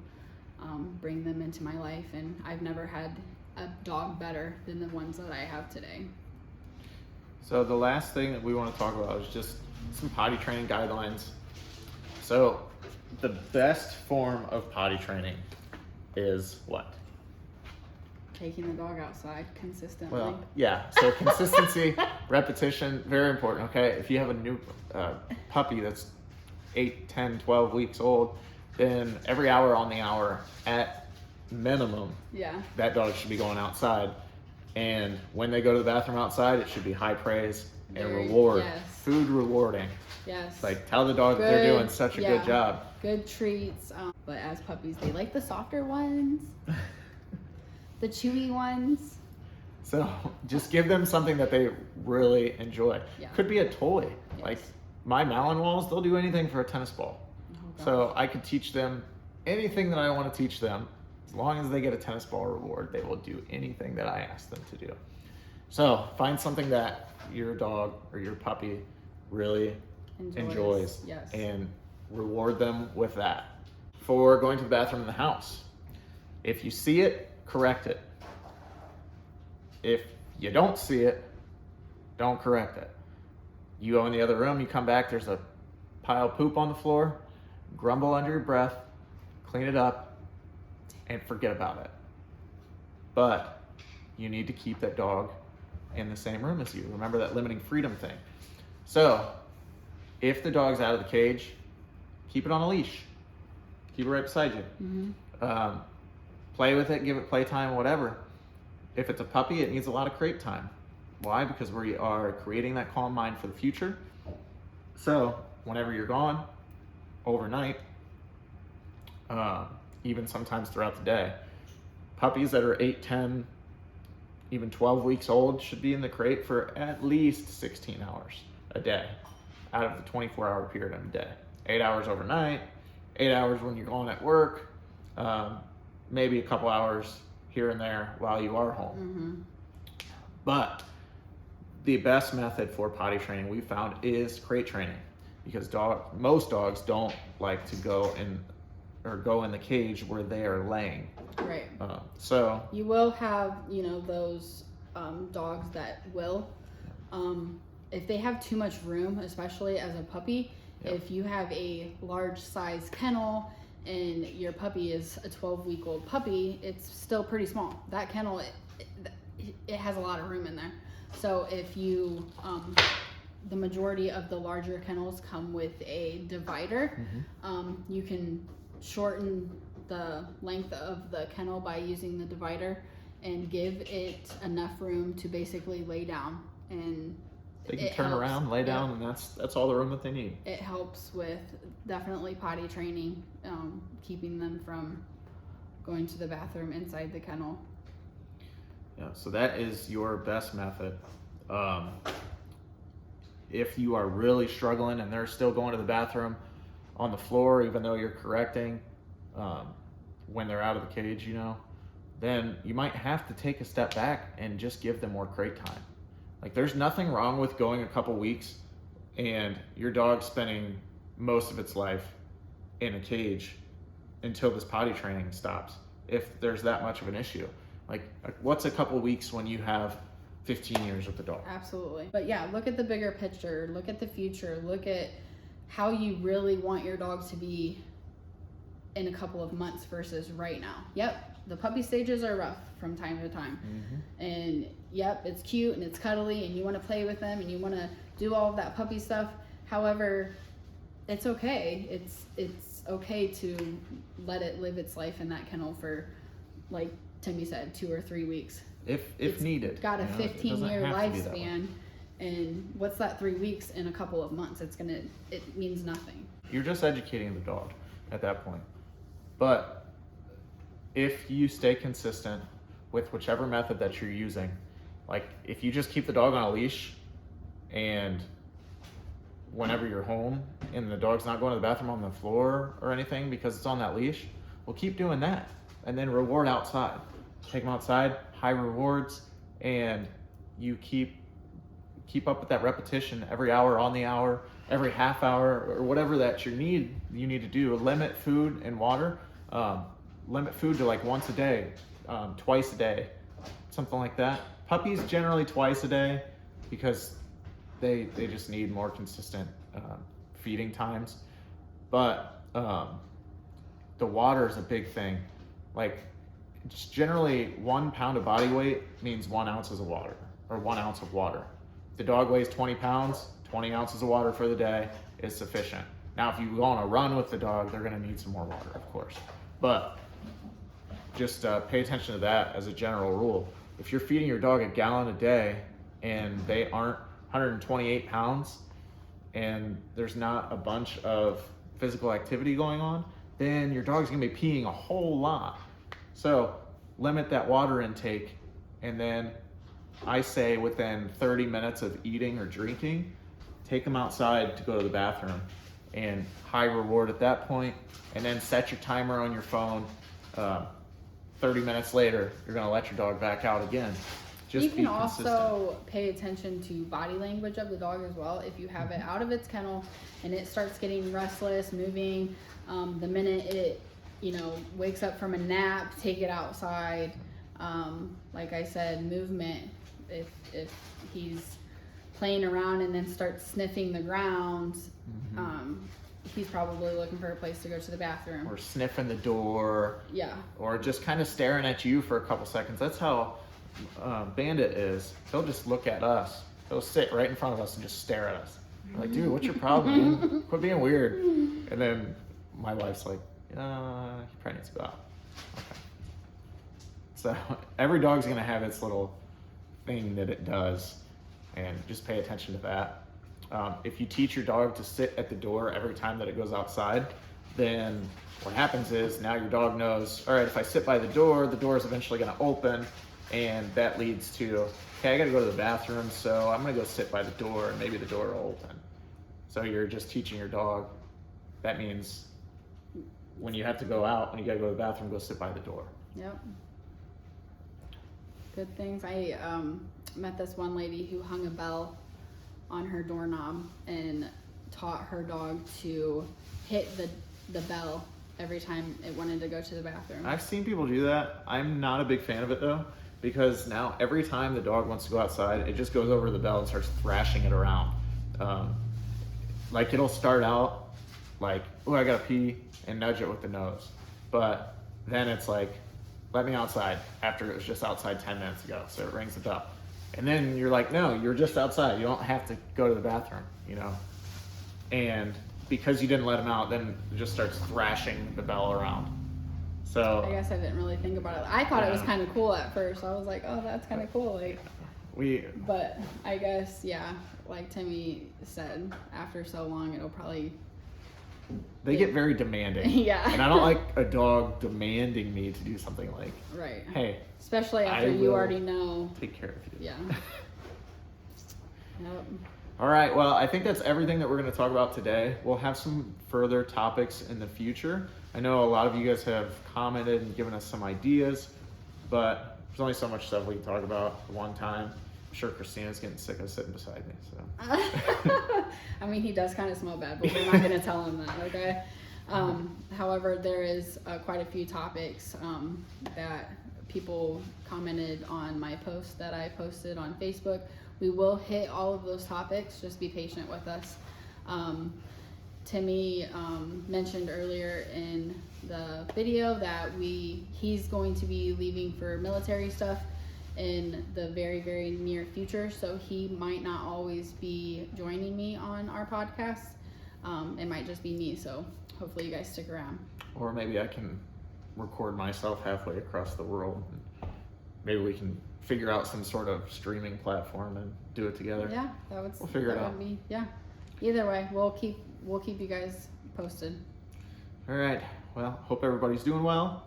bring them into my life. And I've never had a dog better than the ones that I have today. So the last thing that we want to talk about is just some potty training guidelines. So the best form of potty training is what? Taking the dog outside consistently. Well, yeah. So consistency, repetition, very important. Okay. If you have a new puppy that's 8, 10, 12 weeks old, then every hour on the hour at minimum, that dog should be going outside. And when they go to the bathroom outside, it should be high praise and reward. Food rewarding. Yes. Like tell the dog that they're doing such a good job. Good treats. But as puppies, they like the softer ones. The chewy ones. So just give them something that they really enjoy. Could be a toy. Like my Malinois, they'll do anything for a tennis ball. So I could teach them anything that I want to teach them. As long as they get a tennis ball reward, they will do anything that I ask them to do. So find something that your dog or your puppy really enjoys and reward them with that. For going to the bathroom in the house, if you see it, correct it. If you don't see it, don't correct it. You go in the other room, you come back, there's a pile of poop on the floor, grumble under your breath, clean it up, and forget about it. But you need to keep that dog in the same room as you. Remember that limiting freedom thing. So if the dog's out of the cage, keep it on a leash. Keep it right beside you. Play with it, give it playtime, whatever. If it's a puppy, it needs a lot of crate time. Why? Because we are creating that calm mind for the future. So whenever you're gone, overnight, even sometimes throughout the day, puppies that are 8, 10, even 12 weeks old should be in the crate for at least 16 hours a day out of the 24-hour period of the day. 8 hours overnight, 8 hours when you're gone at work, maybe a couple hours here and there while you are home. But the best method for potty training we found is crate training, because most dogs don't like to go in the cage where they are laying. Right. So you will have, those dogs that will, if they have too much room, especially as a puppy, if you have a large size kennel and your puppy is a 12-week-old puppy, it's still pretty small. That kennel, it has a lot of room in there. So if you, the majority of the larger kennels come with a divider, you can shorten the length of the kennel by using the divider and give it enough room to basically lay down, and they can turn around, lay down, and that's all the room that they need. It helps with definitely potty training, keeping them from going to the bathroom inside the kennel. Yeah, so that is your best method. If you are really struggling and they're still going to the bathroom on the floor, even though you're correcting, when they're out of the cage, then you might have to take a step back and just give them more crate time. Like, there's nothing wrong with going a couple weeks and your dog spending most of its life in a cage until this potty training stops, if there's that much of an issue. Like, what's a couple weeks when you have 15 years with the dog? Absolutely. But yeah, look at the bigger picture, look at the future, look at how you really want your dog to be in a couple of months versus right now. Yep, the puppy stages are rough from time to time. And yep, it's cute and it's cuddly and you want to play with them and you want to do all of that puppy stuff. However, it's okay. It's okay to let it live its life in that kennel for, like Timmy said, 2 or 3 weeks. If It's needed. got a you know, it doesn't 15-year have to be that way. lifespan, and what's that 3 weeks in a couple of months? It means nothing. You're just educating the dog at that point. But if you stay consistent with whichever method that you're using, like if you just keep the dog on a leash and whenever you're home and the dog's not going to the bathroom on the floor or anything because it's on that leash, well, keep doing that. And then reward outside. Take them outside, high rewards, and you keep up with that repetition every hour on the hour, every half hour, or whatever that you need to do. Limit food and water. Limit food to like once a day, twice a day, something like that. Puppies generally twice a day because they just need more consistent feeding times. But the water is a big thing. Like just generally 1 pound of body weight means 1 ounce of water, or 1 ounce of water. If the dog weighs 20 pounds, 20 ounces of water for the day is sufficient. Now, if you go on a run with the dog, they're going to need some more water, of course. But just pay attention to that as a general rule. If you're feeding your dog a gallon a day and they aren't 128 pounds and there's not a bunch of physical activity going on, then your dog's going to be peeing a whole lot. So limit that water intake, and then I say within 30 minutes of eating or drinking, take them outside to go to the bathroom, and high reward at that point, and then set your timer on your phone. 30 minutes later, you're going to let your dog back out again. Just you can be consistent. also pay attention to body language of the dog as well. If you have it out of its kennel and it starts getting restless, moving, the minute it wakes up from a nap, take it outside. Like I said, movement. If he's playing around and then starts sniffing the ground, he's probably looking for a place to go to the bathroom. Or sniffing the door. Yeah. Or just kind of staring at you for a couple seconds. That's how Bandit is. He'll just look at us. He'll sit right in front of us and just stare at us. We're like, dude, what's your problem, man? Quit being weird. And then my wife's like, he probably needs to go out. Okay. So every dog's gonna have its little thing that it does, and just pay attention to that. If you teach your dog to sit at the door every time that it goes outside, then what happens is now your dog knows, all right, if I sit by the door is eventually gonna open, and that leads to, okay, I gotta go to the bathroom, so I'm gonna go sit by the door, and maybe the door will open. So you're just teaching your dog. That means when you have to go out, when you gotta go to the bathroom, go sit by the door. Yep. Good things. I met this one lady who hung a bell on her doorknob and taught her dog to hit the bell every time it wanted to go to the bathroom. I've seen people do that. I'm not a big fan of it though, because now every time the dog wants to go outside, it just goes over to the bell and starts thrashing it around. Like it'll start out like, oh, I gotta pee, and nudge it with the nose. But then it's like, let me outside, after it was just outside 10 minutes ago. So it rings the bell. And then you're like, no, you're just outside. You don't have to go to the bathroom, And because you didn't let him out, then it just starts thrashing the bell around. So I guess I didn't really think about it. I thought it was kind of cool at first. I was like, oh, that's kind of cool. But I guess, yeah, like Timmy said, after so long, it'll probably... They get very demanding. Yeah. And I don't like a dog demanding me to do something like, right. Hey. Especially after you already know. Take care of you. Yeah. Yep. All right. Well, I think that's everything that we're going to talk about today. We'll have some further topics in the future. I know a lot of you guys have commented and given us some ideas, but there's only so much stuff we can talk about at one time. I'm sure Christina's getting sick of sitting beside me, so. I mean, he does kind of smell bad, but we're not going to tell him that, okay? However, there is quite a few topics that people commented on my post that I posted on Facebook. We will hit all of those topics. Just be patient with us. Timmy mentioned earlier in the video that he's going to be leaving for military stuff in the very, very near future. So he might not always be joining me on our podcast. It might just be me. So hopefully you guys stick around. Or maybe I can record myself halfway across the world. Maybe we can figure out some sort of streaming platform and do it together. Yeah, we'll figure it out. Yeah. Either way, we'll keep you guys posted. All right. Well, hope everybody's doing well,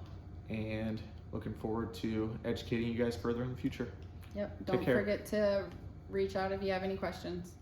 and looking forward to educating you guys further in the future. Yep. Take Don't care. forget to reach out if you have any questions.